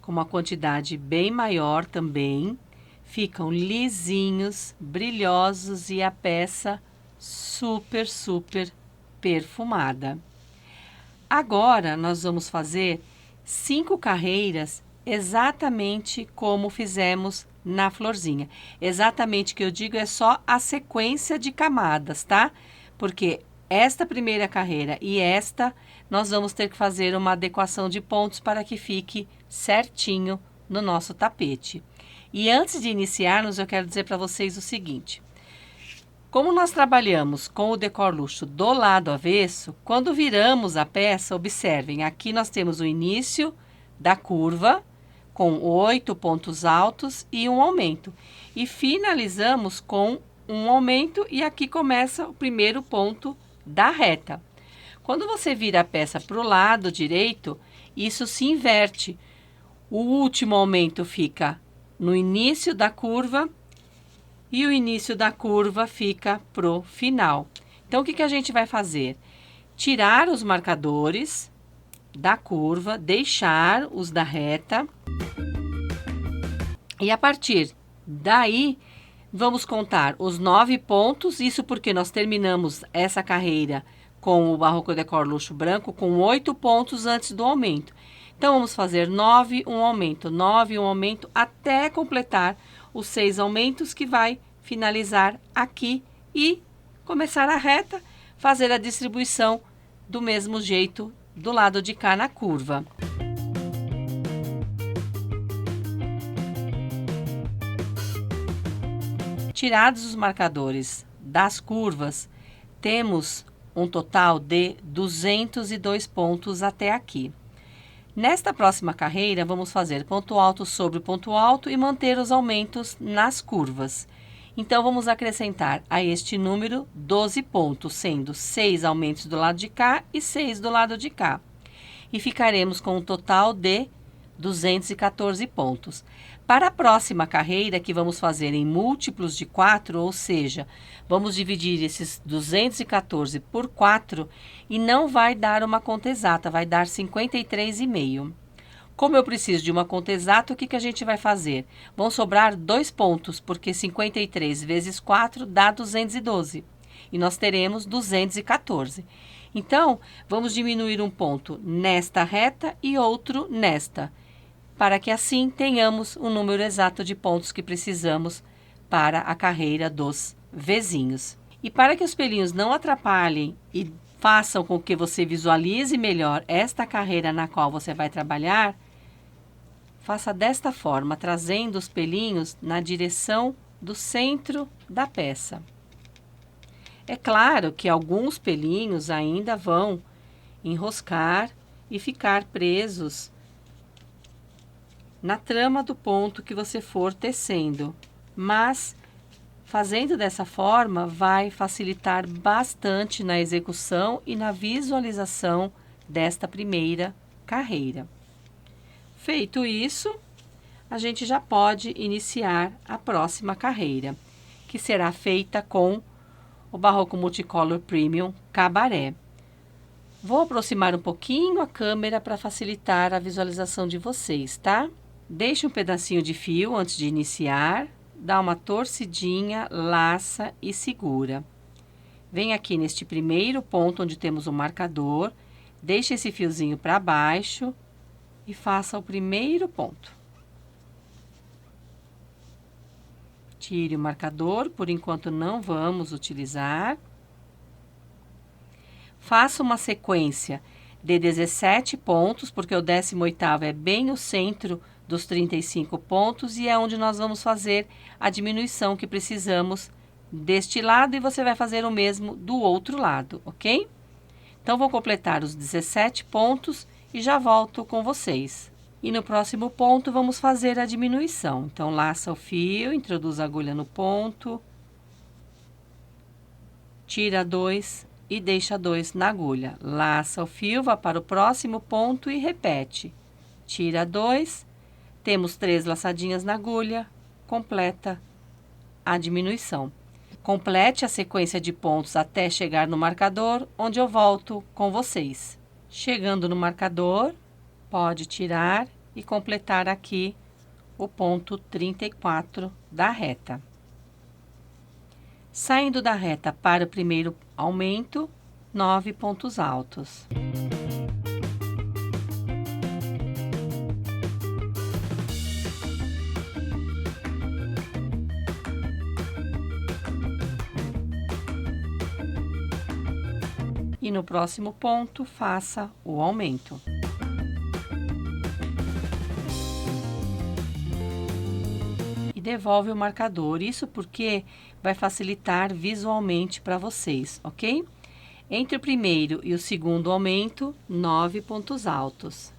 com uma quantidade bem maior também. Ficam lisinhos, brilhosos e a peça super, super perfumada. Agora, nós vamos fazer 5 carreiras exatamente como fizemos na florzinha. Exatamente o que eu digo é só a sequência de camadas, tá? Porque esta primeira carreira e esta, nós vamos ter que fazer uma adequação de pontos para que fique certinho no nosso tapete. E antes de iniciarmos, eu quero dizer para vocês o seguinte. Como nós trabalhamos com o decor luxo do lado avesso, quando viramos a peça, observem, aqui nós temos o início da curva, com 8 pontos altos e um aumento. E finalizamos com um aumento e aqui começa o primeiro ponto da reta. Quando você vira a peça para o lado direito, isso se inverte. O último aumento fica no início da curva e o início da curva fica pro final. Então, o que a gente vai fazer? Tirar os marcadores da curva, deixar os da reta. E a partir daí, vamos contar os 9 pontos. Isso porque nós terminamos essa carreira com o Barroco Decor Luxo branco com 8 pontos antes do aumento. Então, vamos fazer 9, um aumento, 9, um aumento, até completar os 6 aumentos que vai finalizar aqui e começar a reta, fazer a distribuição do mesmo jeito do lado de cá na curva. Tirados os marcadores das curvas, temos um total de 202 pontos até aqui. Nesta próxima carreira, vamos fazer ponto alto sobre ponto alto e manter os aumentos nas curvas. Então, vamos acrescentar a este número 12 pontos, sendo 6 aumentos do lado de cá e 6 do lado de cá. E ficaremos com um total de 214 pontos. Para a próxima carreira, que vamos fazer em múltiplos de 4, ou seja, vamos dividir esses 214 por 4 e não vai dar uma conta exata, vai dar 53,5. Como eu preciso de uma conta exata, o que a gente vai fazer? Vão sobrar 2 pontos, porque 53 vezes 4 dá 212. E nós teremos 214. Então, vamos diminuir um ponto nesta reta e outro nesta, para que assim tenhamos o número exato de pontos que precisamos para a carreira dos vizinhos. E para que os pelinhos não atrapalhem e façam com que você visualize melhor esta carreira na qual você vai trabalhar, faça desta forma, trazendo os pelinhos na direção do centro da peça. É claro que alguns pelinhos ainda vão enroscar e ficar presos na trama do ponto que você for tecendo, mas fazendo dessa forma vai facilitar bastante na execução e na visualização desta primeira carreira. Feito isso, a gente já pode iniciar a próxima carreira, que será feita com o Barroco Multicolor Premium Cabaré. Vou aproximar um pouquinho a câmera para facilitar a visualização de vocês, tá? Deixe um pedacinho de fio antes de iniciar, dá uma torcidinha, laça e segura. Vem aqui neste primeiro ponto onde temos o marcador, deixe esse fiozinho para baixo e faça o primeiro ponto. Tire o marcador, por enquanto não vamos utilizar. Faça uma sequência de 17 pontos, porque o 18º é bem o centro dos 35 pontos e é onde nós vamos fazer a diminuição que precisamos deste lado e você vai fazer o mesmo do outro lado, ok? Então, vou completar os 17 pontos e já volto com vocês. E no próximo ponto, vamos fazer a diminuição. Então, laça o fio, introduz a agulha no ponto, tira 2 e deixa 2 na agulha. Laça o fio, vá para o próximo ponto e repete. Tira 2, temos 3 laçadinhas na agulha, completa a diminuição. Complete a sequência de pontos até chegar no marcador, onde eu volto com vocês. Chegando no marcador, pode tirar e completar aqui o ponto 34 da reta. Saindo da reta para o primeiro aumento, 9 pontos altos. E no próximo ponto, faça o aumento. E devolve o marcador, isso porque vai facilitar visualmente para vocês, ok? Entre o primeiro e o segundo aumento, 9 pontos altos.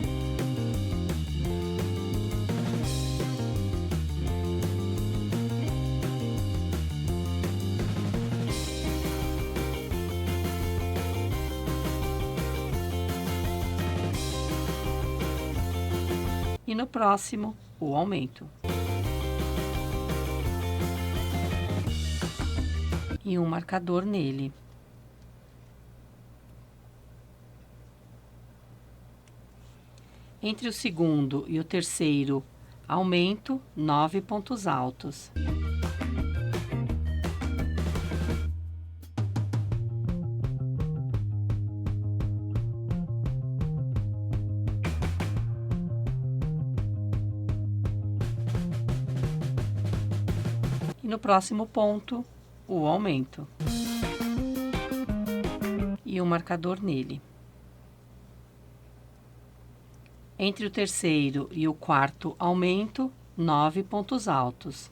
E no próximo, o aumento. E um marcador nele. Entre o segundo e o terceiro aumento, 9 pontos altos. E no próximo ponto, o aumento. E um marcador nele. Entre o terceiro e o quarto aumento, 9 pontos altos.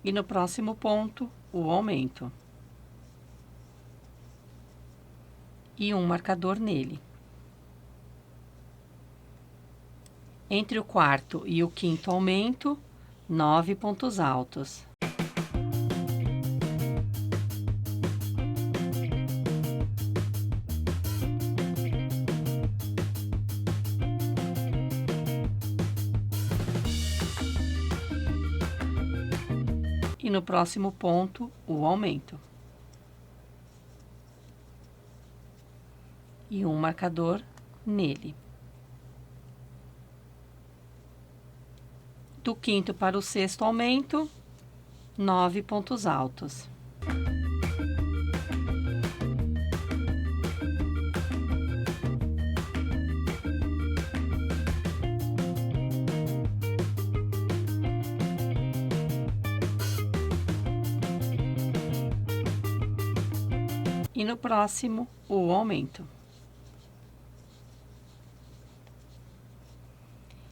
E no próximo ponto, o aumento. E um marcador nele. Entre o quarto e o quinto aumento, 9 pontos altos. E no próximo ponto, o aumento. E um marcador nele. Do quinto para o sexto aumento, 9 pontos altos. E no próximo, o aumento.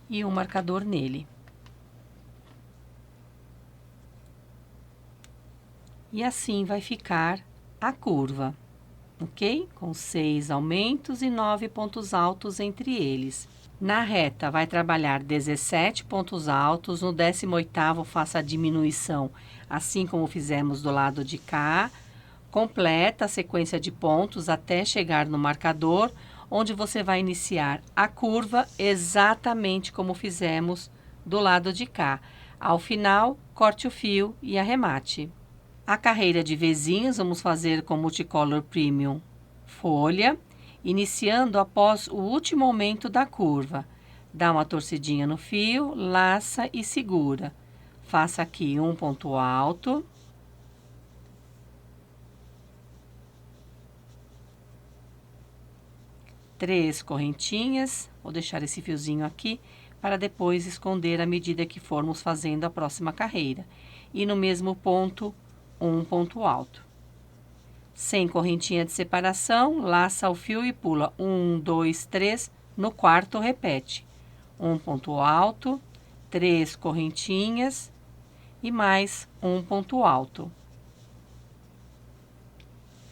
E um marcador nele. E assim vai ficar a curva, ok? Com 6 aumentos e 9 pontos altos entre eles. Na reta, vai trabalhar 17 pontos altos, no 18º faça a diminuição, assim como fizemos do lado de cá. Completa a sequência de pontos até chegar no marcador, onde você vai iniciar a curva exatamente como fizemos do lado de cá. Ao final, corte o fio e arremate. A carreira de Vzinhos vamos fazer com Multicolor Premium folha, iniciando após o último aumento da curva. Dá uma torcidinha no fio, laça e segura. Faça aqui um ponto alto. Três correntinhas, vou deixar esse fiozinho aqui para depois esconder à medida que formos fazendo a próxima carreira. E no mesmo ponto, um ponto alto. Sem correntinha de separação, laça o fio e pula 1, 2, 3, no quarto repete. Um ponto alto, 3 correntinhas e mais um ponto alto.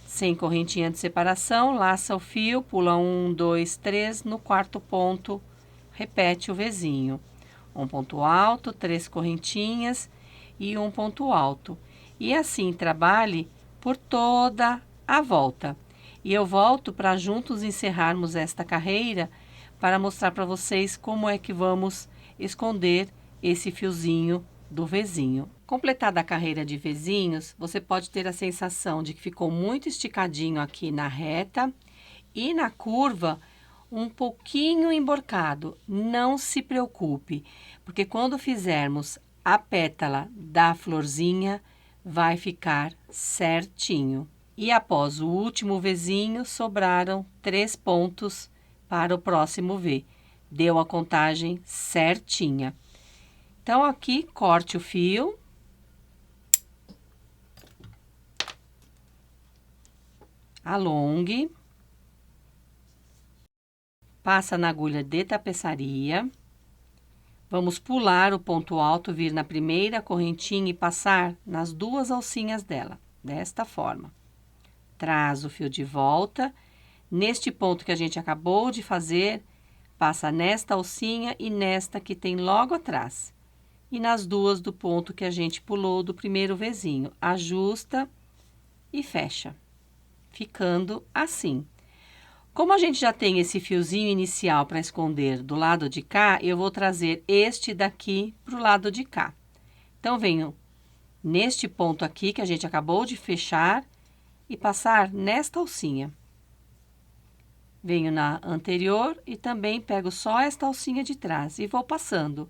Sem correntinha de separação, laça o fio, pula 1, 2, 3, no quarto ponto, repete o Vzinho. Um ponto alto, 3 correntinhas e um ponto alto. E assim trabalhe por toda a volta. E eu volto para juntos encerrarmos esta carreira para mostrar para vocês como é que vamos esconder esse fiozinho do Vzinho. Completada a carreira de Vzinhos, você pode ter a sensação de que ficou muito esticadinho aqui na reta e na curva um pouquinho emborcado. Não se preocupe, porque quando fizermos a pétala da florzinha, vai ficar certinho. E após o último Vzinho, sobraram 3 pontos para o próximo V. Deu a contagem certinha. Então, aqui, corte o fio. Alongue. Passa na agulha de tapeçaria. Vamos pular o ponto alto, vir na primeira correntinha e passar nas 2 alcinhas dela, desta forma. Traz o fio de volta. Neste ponto que a gente acabou de fazer, passa nesta alcinha e nesta que tem logo atrás. E nas 2 do ponto que a gente pulou do primeiro Vzinho. Ajusta e fecha, ficando assim. Como a gente já tem esse fiozinho inicial para esconder do lado de cá, eu vou trazer este daqui para o lado de cá. Então, venho neste ponto aqui que a gente acabou de fechar e passar nesta alcinha. Venho na anterior e também pego só esta alcinha de trás e vou passando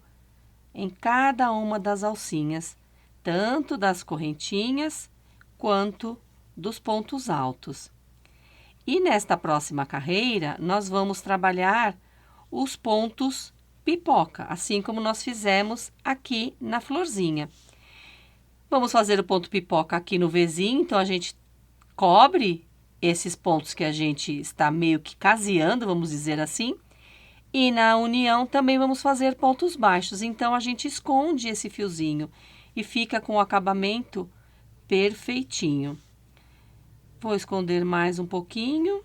em cada uma das alcinhas, tanto das correntinhas quanto dos pontos altos. E nesta próxima carreira, nós vamos trabalhar os pontos pipoca, assim como nós fizemos aqui na florzinha. Vamos fazer o ponto pipoca aqui no Vzinho, então a gente cobre esses pontos que a gente está meio que caseando, vamos dizer assim. E na união também vamos fazer pontos baixos, então a gente esconde esse fiozinho e fica com o acabamento perfeitinho. Vou esconder mais um pouquinho.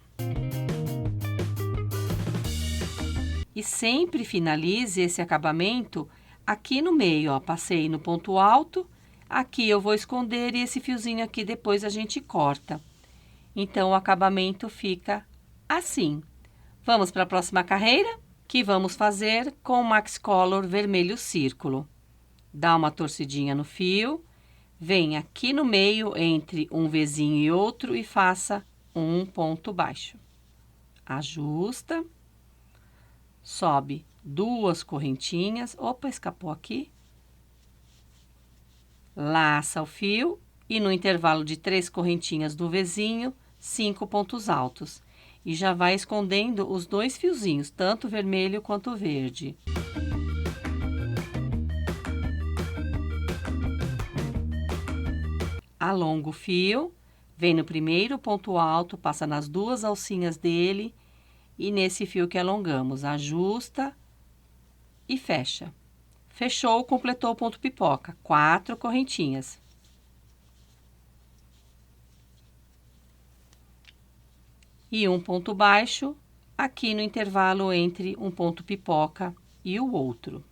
E sempre finalize esse acabamento aqui no meio, ó. Passei no ponto alto, aqui eu vou esconder e esse fiozinho aqui depois a gente corta. Então, o acabamento fica assim. Vamos para a próxima carreira, que vamos fazer com o Max Color vermelho círculo. Dá uma torcidinha no fio, vem aqui no meio entre um Vzinho e outro e faça um ponto baixo. Ajusta, sobe 2 correntinhas, opa, escapou aqui. Laça o fio e no intervalo de 3 correntinhas do Vzinho, 5 pontos altos. E já vai escondendo os 2 fiozinhos, tanto o vermelho quanto o verde. Alonga o fio, vem no primeiro ponto alto, passa nas 2 alcinhas dele e nesse fio que alongamos, ajusta e fecha. Fechou, completou o ponto pipoca, 4 correntinhas. E um ponto baixo aqui no intervalo entre um ponto pipoca e o outro.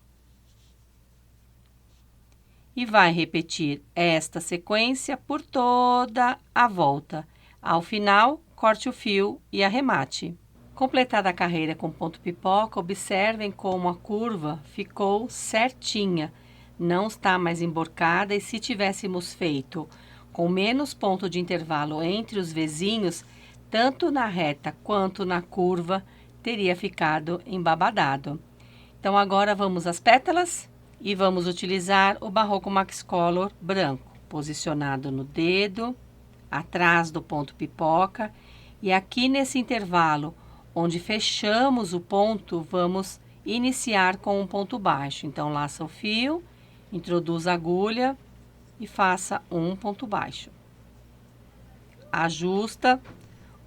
E vai repetir esta sequência por toda a volta. Ao final, corte o fio e arremate. Completada a carreira com ponto pipoca, observem como a curva ficou certinha. Não está mais emborcada e se tivéssemos feito com menos ponto de intervalo entre os Vzinhos, tanto na reta quanto na curva, teria ficado embabadado. Então, agora vamos às pétalas e vamos utilizar o Barroco Max Color branco, posicionado no dedo, atrás do ponto pipoca, e aqui nesse intervalo, onde fechamos o ponto, vamos iniciar com um ponto baixo. Então, laça o fio, introduz a agulha e faça um ponto baixo. Ajusta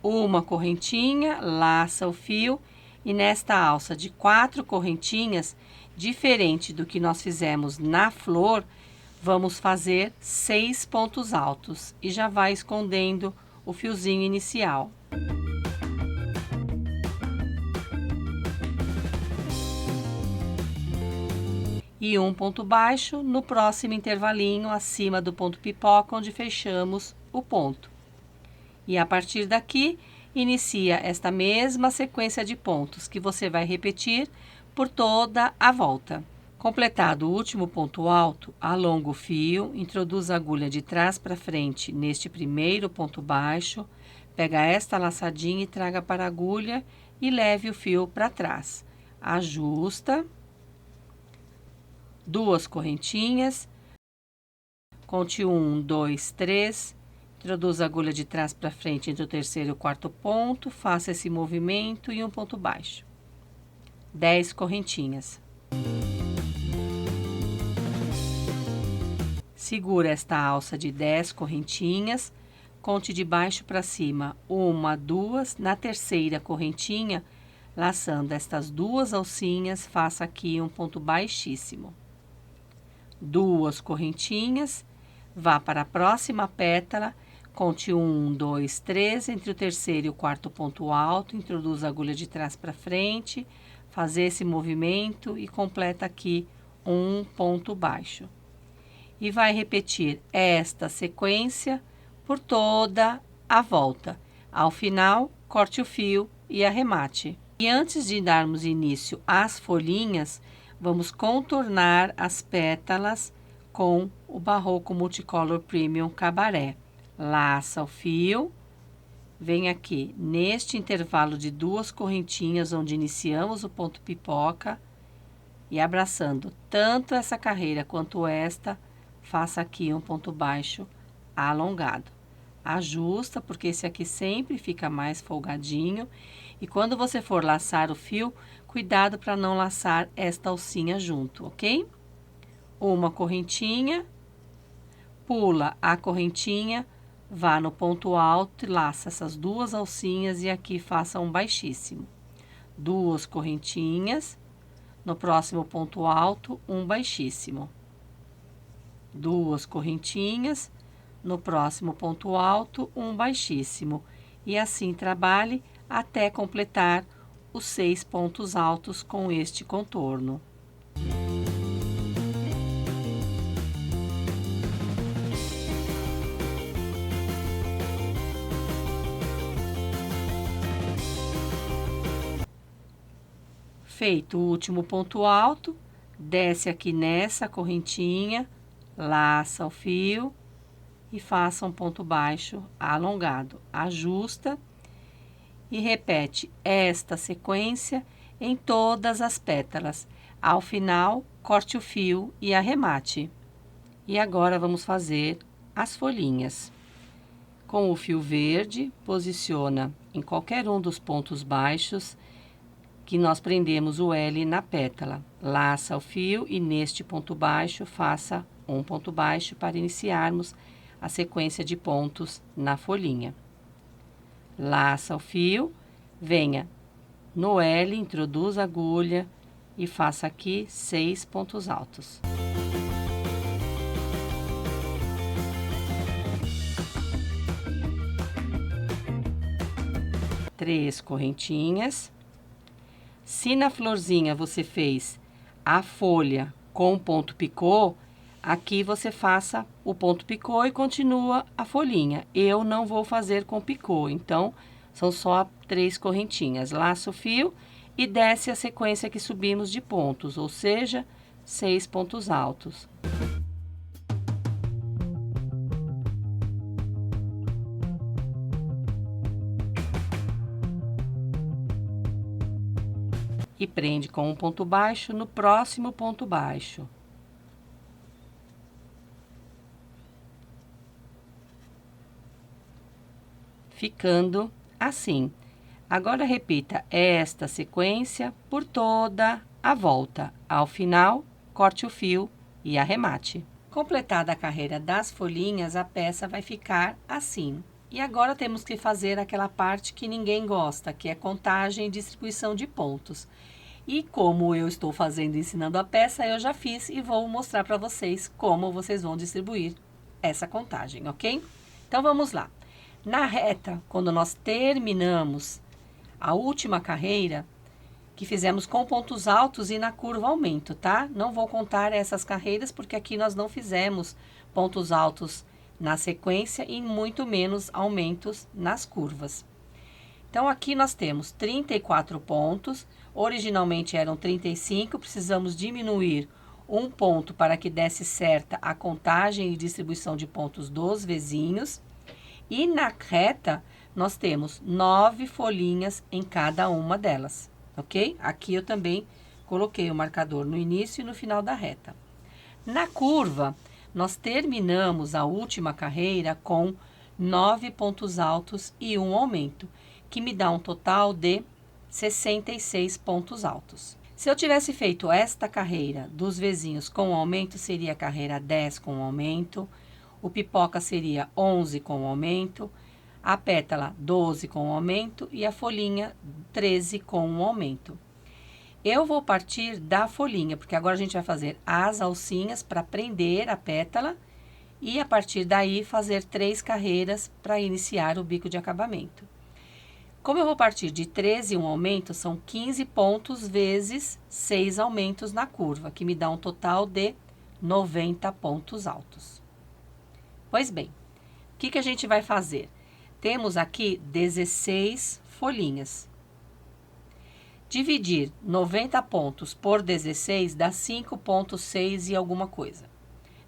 uma correntinha, laça o fio e nesta alça de 4 correntinhas, diferente do que nós fizemos na flor, vamos fazer 6 pontos altos e já vai escondendo o fiozinho inicial. E um ponto baixo no próximo intervalinho acima do ponto pipoca, onde fechamos o ponto. E a partir daqui, inicia esta mesma sequência de pontos que você vai repetir por toda a volta. Completado o último ponto alto, alonga o fio, introduz a agulha de trás para frente neste primeiro ponto baixo, pega esta laçadinha e traga para a agulha e leve o fio para trás. Ajusta, 2 correntinhas, conte 1, 2, 3, introduz a agulha de trás para frente entre o terceiro e o quarto ponto, faça esse movimento e um ponto baixo. 10 correntinhas. Segura esta alça de 10 correntinhas, conte de baixo para cima 1, 2, na terceira correntinha, laçando estas 2 alcinhas, faça aqui um ponto baixíssimo. 2 correntinhas, vá para a próxima pétala, conte 1, 2, 3, entre o terceiro e o quarto ponto alto, introduz a agulha de trás para frente, faz esse movimento e completa aqui um ponto baixo. E vai repetir esta sequência por toda a volta. Ao final, corte o fio e arremate. E antes de darmos início às folhinhas, vamos contornar as pétalas com o Barroco Multicolor Premium Cabaré. Laça o fio, vem aqui neste intervalo de 2 correntinhas onde iniciamos o ponto pipoca e abraçando tanto essa carreira quanto esta, faça aqui um ponto baixo alongado. Ajusta, porque esse aqui sempre fica mais folgadinho. E quando você for laçar o fio, cuidado para não laçar esta alcinha junto, ok? Uma correntinha, pula a correntinha, vá no ponto alto e laça essas 2 alcinhas e aqui faça um baixíssimo. 2 correntinhas, no próximo ponto alto, um baixíssimo. 2 correntinhas, no próximo ponto alto, um baixíssimo, e assim trabalhe até completar os 6 pontos altos com este contorno. Feito o último ponto alto, desce aqui nessa correntinha, laça o fio e faça um ponto baixo alongado. Ajusta e repete esta sequência em todas as pétalas. Ao final, corte o fio e arremate. E agora vamos fazer as folhinhas. Com o fio verde, posiciona em qualquer um dos pontos baixos que nós prendemos o L na pétala. Laça o fio e neste ponto baixo faça um ponto baixo para iniciarmos a sequência de pontos na folhinha. Laça o fio, venha no L, introduza a agulha e faça aqui 6 pontos altos. Três correntinhas. Se na florzinha você fez a folha com ponto picô, aqui você faça o ponto picô e continua a folhinha. Eu não vou fazer com picô, então são só 3 correntinhas. Laça o fio e desce a sequência que subimos de pontos, ou seja, 6 pontos altos. E prende com um ponto baixo no próximo ponto baixo. Ficando assim. Agora repita esta sequência por toda a volta. Ao final, corte o fio e arremate. Completada a carreira das folhinhas, a peça vai ficar assim. E agora temos que fazer aquela parte que ninguém gosta, que é contagem e distribuição de pontos. E como eu estou fazendo ensinando a peça, eu já fiz e vou mostrar para vocês como vocês vão distribuir essa contagem, ok? Então vamos lá. Na reta, quando nós terminamos a última carreira, que fizemos com pontos altos e na curva aumento, tá? Não vou contar essas carreiras porque aqui nós não fizemos pontos altos na sequência e muito menos aumentos nas curvas. Então, aqui nós temos 34 pontos, originalmente eram 35, precisamos diminuir um ponto para que desse certa a contagem e distribuição de pontos dos vizinhos. E na reta, nós temos 9 folhinhas em cada uma delas, ok? Aqui eu também coloquei o marcador no início e no final da reta. Na curva, nós terminamos a última carreira com 9 pontos altos e um aumento, que me dá um total de 66 pontos altos. Se eu tivesse feito esta carreira dos vizinhos com aumento, seria a carreira 10 com aumento, o pipoca seria 11 com aumento, a pétala 12 com aumento e a folhinha 13 com um aumento. Eu vou partir da folhinha, porque agora a gente vai fazer as alcinhas para prender a pétala e a partir daí fazer 3 carreiras para iniciar o bico de acabamento. Como eu vou partir de 13 e um aumento, são 15 pontos vezes 6 aumentos na curva, que me dá um total de 90 pontos altos. Pois bem, o que a gente vai fazer? Temos aqui 16 folhinhas. Dividir 90 pontos por 16 dá 5,6 e alguma coisa.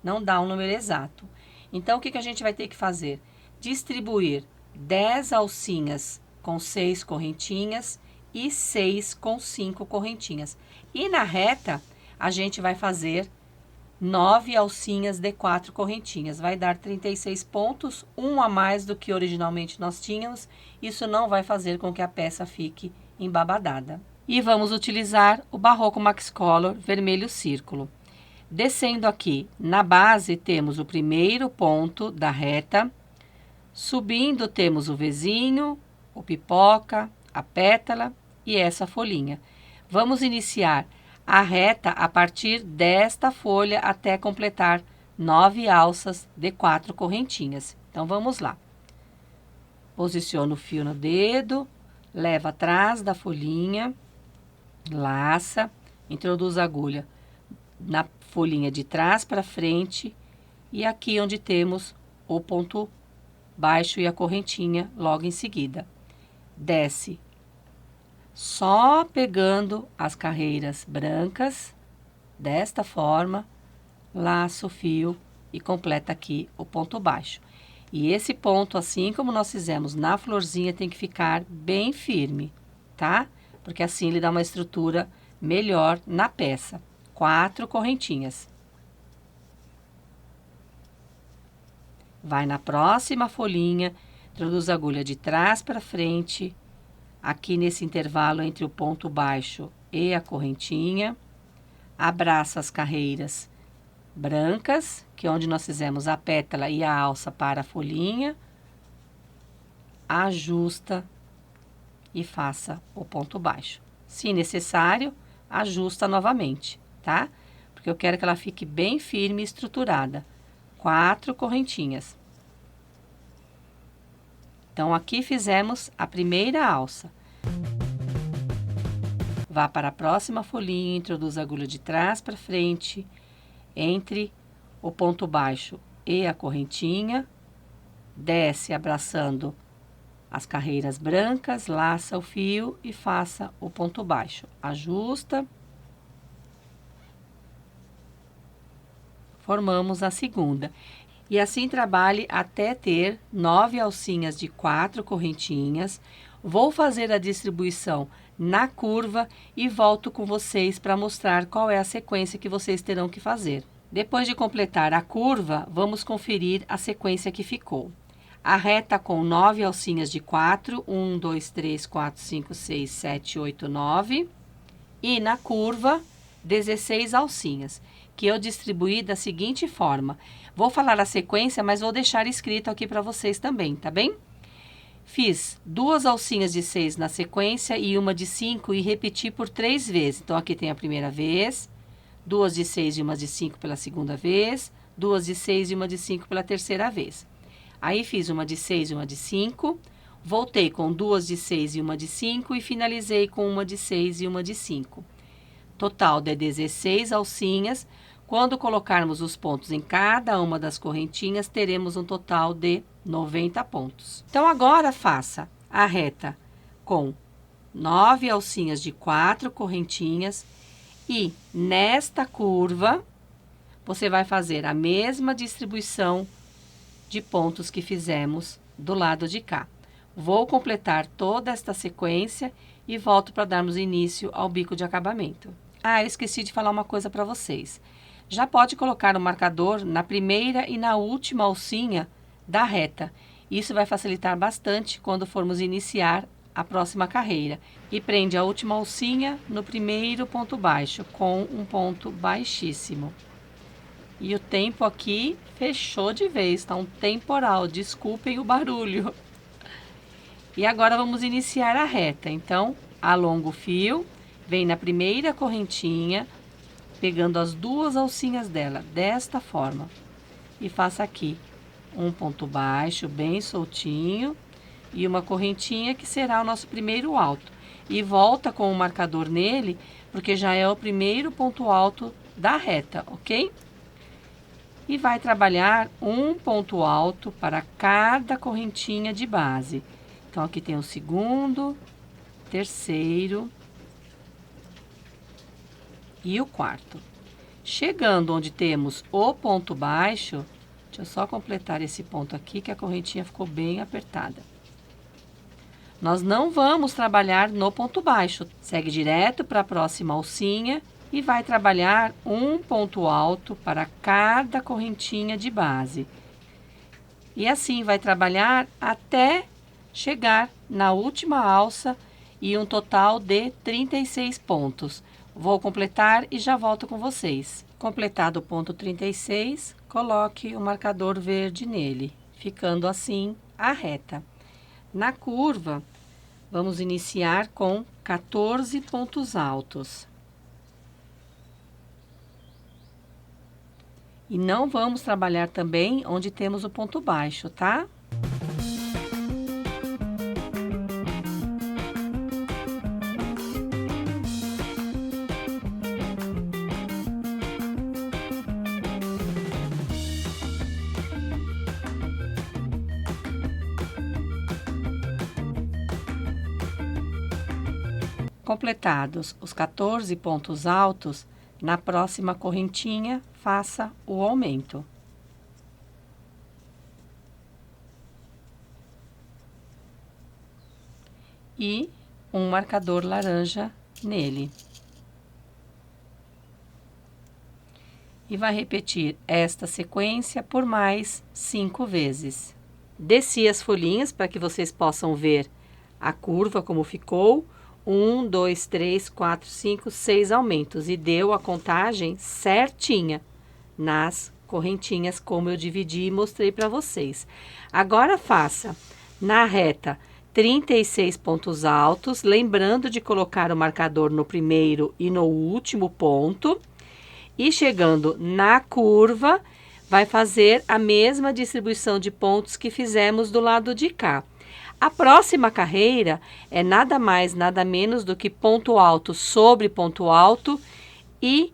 Não dá um número exato. Então, o que a gente vai ter que fazer? Distribuir 10 alcinhas com 6 correntinhas e 6 com 5 correntinhas. E na reta, a gente vai fazer 9 alcinhas de 4 correntinhas. Vai dar 36 pontos, um a mais do que originalmente nós tínhamos. Isso não vai fazer com que a peça fique embabadada. E vamos utilizar o Barroco Maxcolor vermelho círculo. Descendo aqui na base, temos o primeiro ponto da reta. Subindo, temos o vizinho, o pipoca, a pétala e essa folhinha. Vamos iniciar a reta a partir desta folha até completar 9 alças de 4 correntinhas. Então, vamos lá. Posiciona o fio no dedo, leva atrás da folhinha, laça, introduz a agulha na folhinha de trás para frente e aqui onde temos o ponto baixo e a correntinha logo em seguida. Desce só pegando as carreiras brancas, desta forma, laça o fio e completa aqui o ponto baixo. E esse ponto, assim como nós fizemos na florzinha, tem que ficar bem firme, tá? Porque assim ele dá uma estrutura melhor na peça. 4 correntinhas. Vai na próxima folhinha, introduz a agulha de trás para frente, aqui nesse intervalo entre o ponto baixo e a correntinha, abraça as carreiras brancas, que é onde nós fizemos a pétala e a alça para a folhinha, ajusta e faça o ponto baixo. Se necessário, ajusta novamente, tá? Porque eu quero que ela fique bem firme e estruturada. 4 correntinhas. Então, aqui fizemos a primeira alça. Vá para a próxima folhinha, introduz a agulha de trás para frente, entre o ponto baixo e a correntinha, desce abraçando as carreiras brancas, laça o fio e faça o ponto baixo. Ajusta. Formamos a segunda. E assim trabalhe até ter 9 alcinhas de 4 correntinhas. Vou fazer a distribuição na curva e volto com vocês para mostrar qual é a sequência que vocês terão que fazer. Depois de completar a curva, vamos conferir a sequência que ficou. A reta com 9 alcinhas de 4, 1, 2, 3, 4, 5, 6, 7, 8, 9. E na curva, 16 alcinhas, que eu distribuí da seguinte forma. Vou falar a sequência, mas vou deixar escrito aqui para vocês também, tá bem? Fiz 2 alcinhas de 6 na sequência e uma de 5 e repeti por 3 vezes. Então, aqui tem a primeira vez, 2 de 6 e uma de 5 pela segunda vez, 2 de 6 e uma de 5 pela terceira vez. Aí, fiz uma de 6 e uma de 5, voltei com 2 de 6 e uma de 5 e finalizei com uma de 6 e uma de 5. Total de 16 alcinhas. Quando colocarmos os pontos em cada uma das correntinhas, teremos um total de 90 pontos. Então, agora faça a reta com 9 alcinhas de 4 correntinhas e nesta curva, você vai fazer a mesma distribuição de pontos que fizemos do lado de cá. Vou completar toda esta sequência e volto para darmos início ao bico de acabamento. Ah, eu esqueci de falar uma coisa para vocês. Já pode colocar o marcador na primeira e na última alcinha da reta. Isso vai facilitar bastante quando formos iniciar a próxima carreira. E prende a última alcinha no primeiro ponto baixo, com um ponto baixíssimo. E o tempo aqui fechou de vez, tá um temporal, desculpem o barulho. E agora vamos iniciar a reta. Então, alonga o fio, vem na primeira correntinha, pegando as 2 alcinhas dela, desta forma. E faça aqui um ponto baixo, bem soltinho, e uma correntinha que será o nosso primeiro alto. E volta com o marcador nele, porque já é o primeiro ponto alto da reta, ok? E vai trabalhar um ponto alto para cada correntinha de base. Então, aqui tem o segundo, terceiro e o quarto. Chegando onde temos o ponto baixo, deixa eu só completar esse ponto aqui, que a correntinha ficou bem apertada. Nós não vamos trabalhar no ponto baixo. Segue direto para a próxima alcinha e vai trabalhar um ponto alto para cada correntinha de base. E assim vai trabalhar até chegar na última alça e um total de 36 pontos. Vou completar e já volto com vocês. Completado o ponto 36, coloque o marcador verde nele, ficando assim a reta. Na curva, vamos iniciar com 14 pontos altos. E não vamos trabalhar também onde temos o ponto baixo, tá? Completados os 14 pontos altos, na próxima correntinha, faça o aumento. E um marcador laranja nele. E vai repetir esta sequência por mais 5 vezes. Desci as folhinhas para que vocês possam ver a curva como ficou. 1, 2, 3, 4, 5, 6 aumentos. E deu a contagem certinha nas correntinhas, como eu dividi e mostrei para vocês. Agora faça na reta 36 pontos altos, lembrando de colocar o marcador no primeiro e no último ponto. E chegando na curva, vai fazer a mesma distribuição de pontos que fizemos do lado de cá. A próxima carreira é nada mais, nada menos do que ponto alto sobre ponto alto e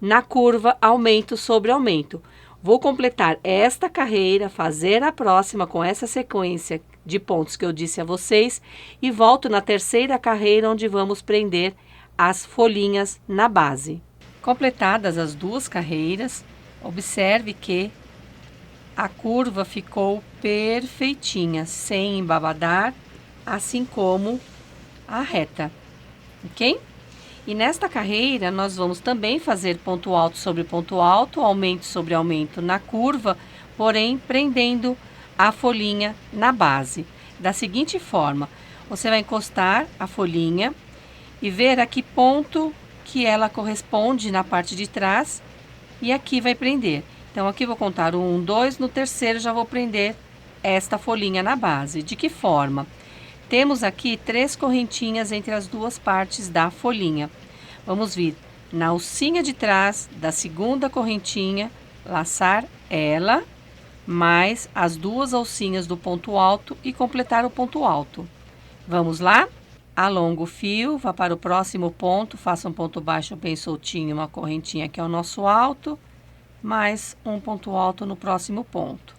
na curva aumento sobre aumento. Vou completar esta carreira, fazer a próxima com essa sequência de pontos que eu disse a vocês e volto na terceira carreira onde vamos prender as folhinhas na base. Completadas as duas carreiras, observe que a curva ficou perfeitinha, sem embabadar, assim como a reta, ok? E nesta carreira, nós vamos também fazer ponto alto sobre ponto alto, aumento sobre aumento na curva, porém prendendo a folhinha na base. Da seguinte forma, você vai encostar a folhinha e ver a que ponto que ela corresponde na parte de trás e aqui vai prender. Então, aqui vou contar 1, 2, no terceiro já vou prender esta folhinha na base. De que forma? Temos aqui 3 correntinhas entre as duas partes da folhinha. Vamos vir na alcinha de trás da segunda correntinha, laçar ela, mais as duas alcinhas do ponto alto e completar o ponto alto. Vamos lá? Alonga o fio, vá para o próximo ponto, faça um ponto baixo bem soltinho, uma correntinha que é o nosso alto, mais um ponto alto no próximo ponto.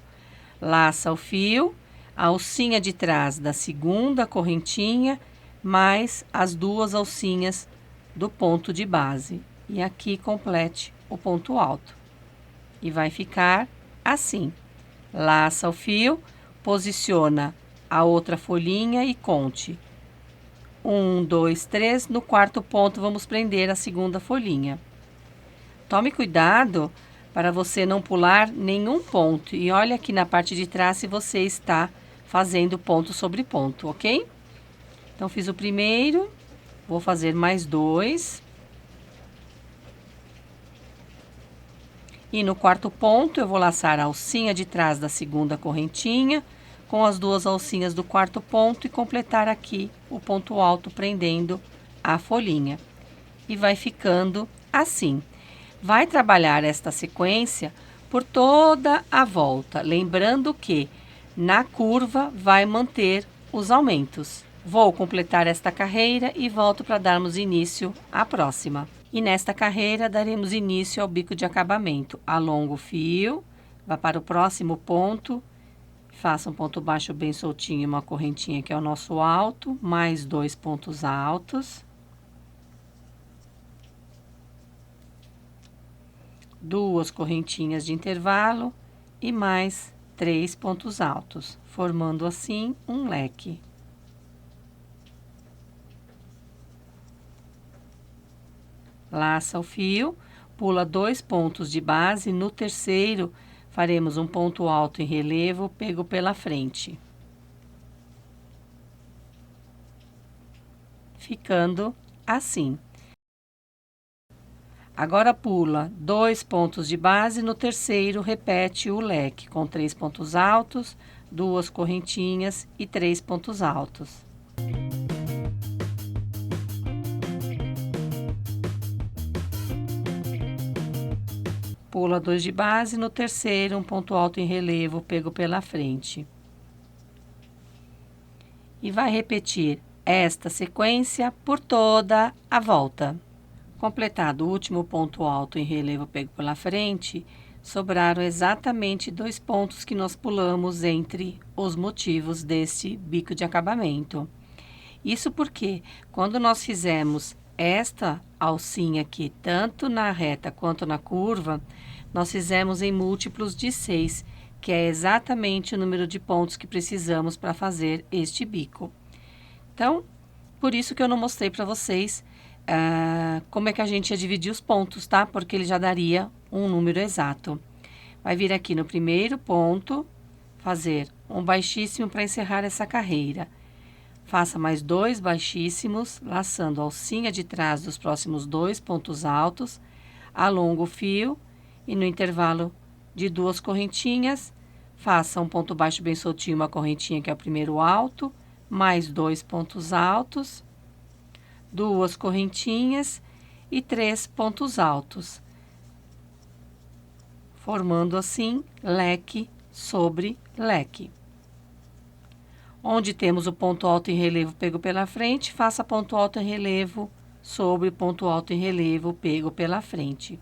Laça o fio, a alcinha de trás da segunda correntinha, mais as duas alcinhas do ponto de base. E aqui complete o ponto alto. E vai ficar assim. Laça o fio, posiciona a outra folhinha e conte. 1, 2, 3, no quarto ponto vamos prender a segunda folhinha. Tome cuidado para você não pular nenhum ponto. E olha aqui na parte de trás se você está fazendo ponto sobre ponto, ok? Então, fiz o primeiro, vou fazer mais 2. E no quarto ponto, eu vou laçar a alcinha de trás da segunda correntinha com as duas alcinhas do quarto ponto e completar aqui o ponto alto prendendo a folhinha. E vai ficando assim. Vai trabalhar esta sequência por toda a volta, lembrando que na curva vai manter os aumentos. Vou completar esta carreira e volto para darmos início à próxima. E nesta carreira daremos início ao bico de acabamento. Alonga o fio, vá para o próximo ponto, faça um ponto baixo bem soltinho, uma correntinha que é o nosso alto, mais 2 pontos altos. 2 correntinhas de intervalo e mais 3 pontos altos, formando assim um leque. Laça o fio, pula 2 pontos de base, no terceiro faremos um ponto alto em relevo, pego pela frente. Ficando assim. Agora pula 2 pontos de base, no terceiro repete o leque com 3 pontos altos, 2 correntinhas e 3 pontos altos. Pula 2 de base, no terceiro um ponto alto em relevo pego pela frente. E vai repetir esta sequência por toda a volta. Completado o último ponto alto em relevo pego pela frente, sobraram exatamente 2 pontos que nós pulamos entre os motivos deste bico de acabamento. Isso porque, quando nós fizemos esta alcinha aqui, tanto na reta quanto na curva, nós fizemos em múltiplos de 6, que é exatamente o número de pontos que precisamos para fazer este bico. Então, por isso que eu não mostrei para vocês como é que a gente ia dividir os pontos, tá? Porque ele já daria um número exato. Vai vir aqui no primeiro ponto, fazer um baixíssimo para encerrar essa carreira. Faça mais 2 baixíssimos, laçando a alcinha de trás dos próximos 2 pontos altos, alonga o fio e no intervalo de 2 correntinhas, faça um ponto baixo bem soltinho, uma correntinha que é o primeiro alto, mais 2 pontos altos, 2 correntinhas e 3 pontos altos, formando assim leque sobre leque. Onde temos o ponto alto em relevo pego pela frente, faça ponto alto em relevo sobre ponto alto em relevo pego pela frente.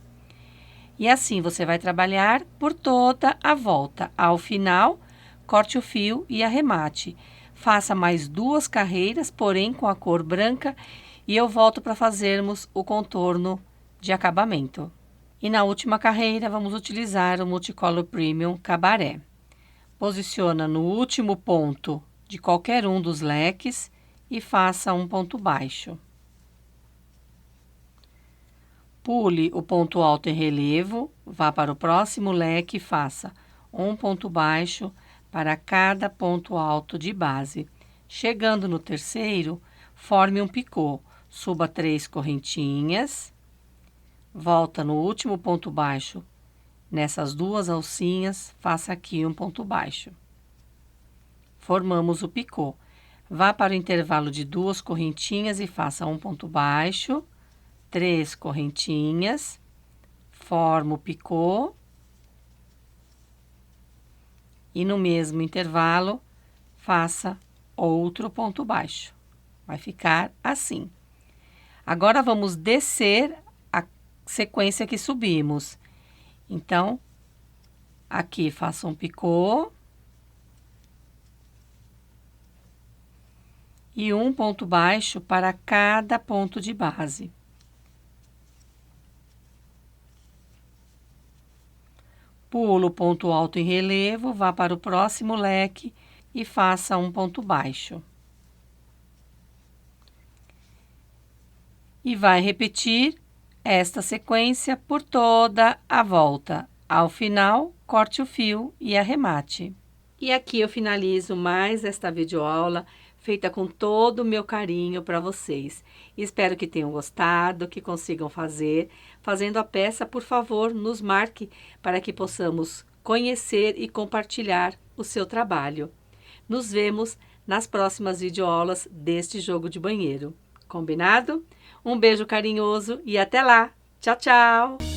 E assim você vai trabalhar por toda a volta. Ao final, corte o fio e arremate. Faça mais 2 carreiras, porém com a cor branca, e eu volto para fazermos o contorno de acabamento. E na última carreira, vamos utilizar o Multicolor Premium Cabaré. Posiciona no último ponto de qualquer um dos leques e faça um ponto baixo. Pule o ponto alto em relevo, vá para o próximo leque e faça um ponto baixo para cada ponto alto de base. Chegando no terceiro, forme um picô, suba 3 correntinhas, volta no último ponto baixo, nessas 2 alcinhas, faça aqui um ponto baixo. Formamos o picô. Vá para o intervalo de 2 correntinhas e faça um ponto baixo, 3 correntinhas, forma o picô e no mesmo intervalo faça outro ponto baixo. Vai ficar assim. Agora vamos descer a sequência que subimos. Então, aqui faça um picô e um ponto baixo para cada ponto de base. Pula o ponto alto em relevo, vá para o próximo leque e faça um ponto baixo. E vai repetir esta sequência por toda a volta. Ao final, corte o fio e arremate. E aqui eu finalizo mais esta videoaula feita com todo o meu carinho para vocês. Espero que tenham gostado, que consigam fazer. Fazendo a peça, por favor, nos marque para que possamos conhecer e compartilhar o seu trabalho. Nos vemos nas próximas videoaulas deste jogo de banheiro. Combinado? Um beijo carinhoso e até lá! Tchau, tchau!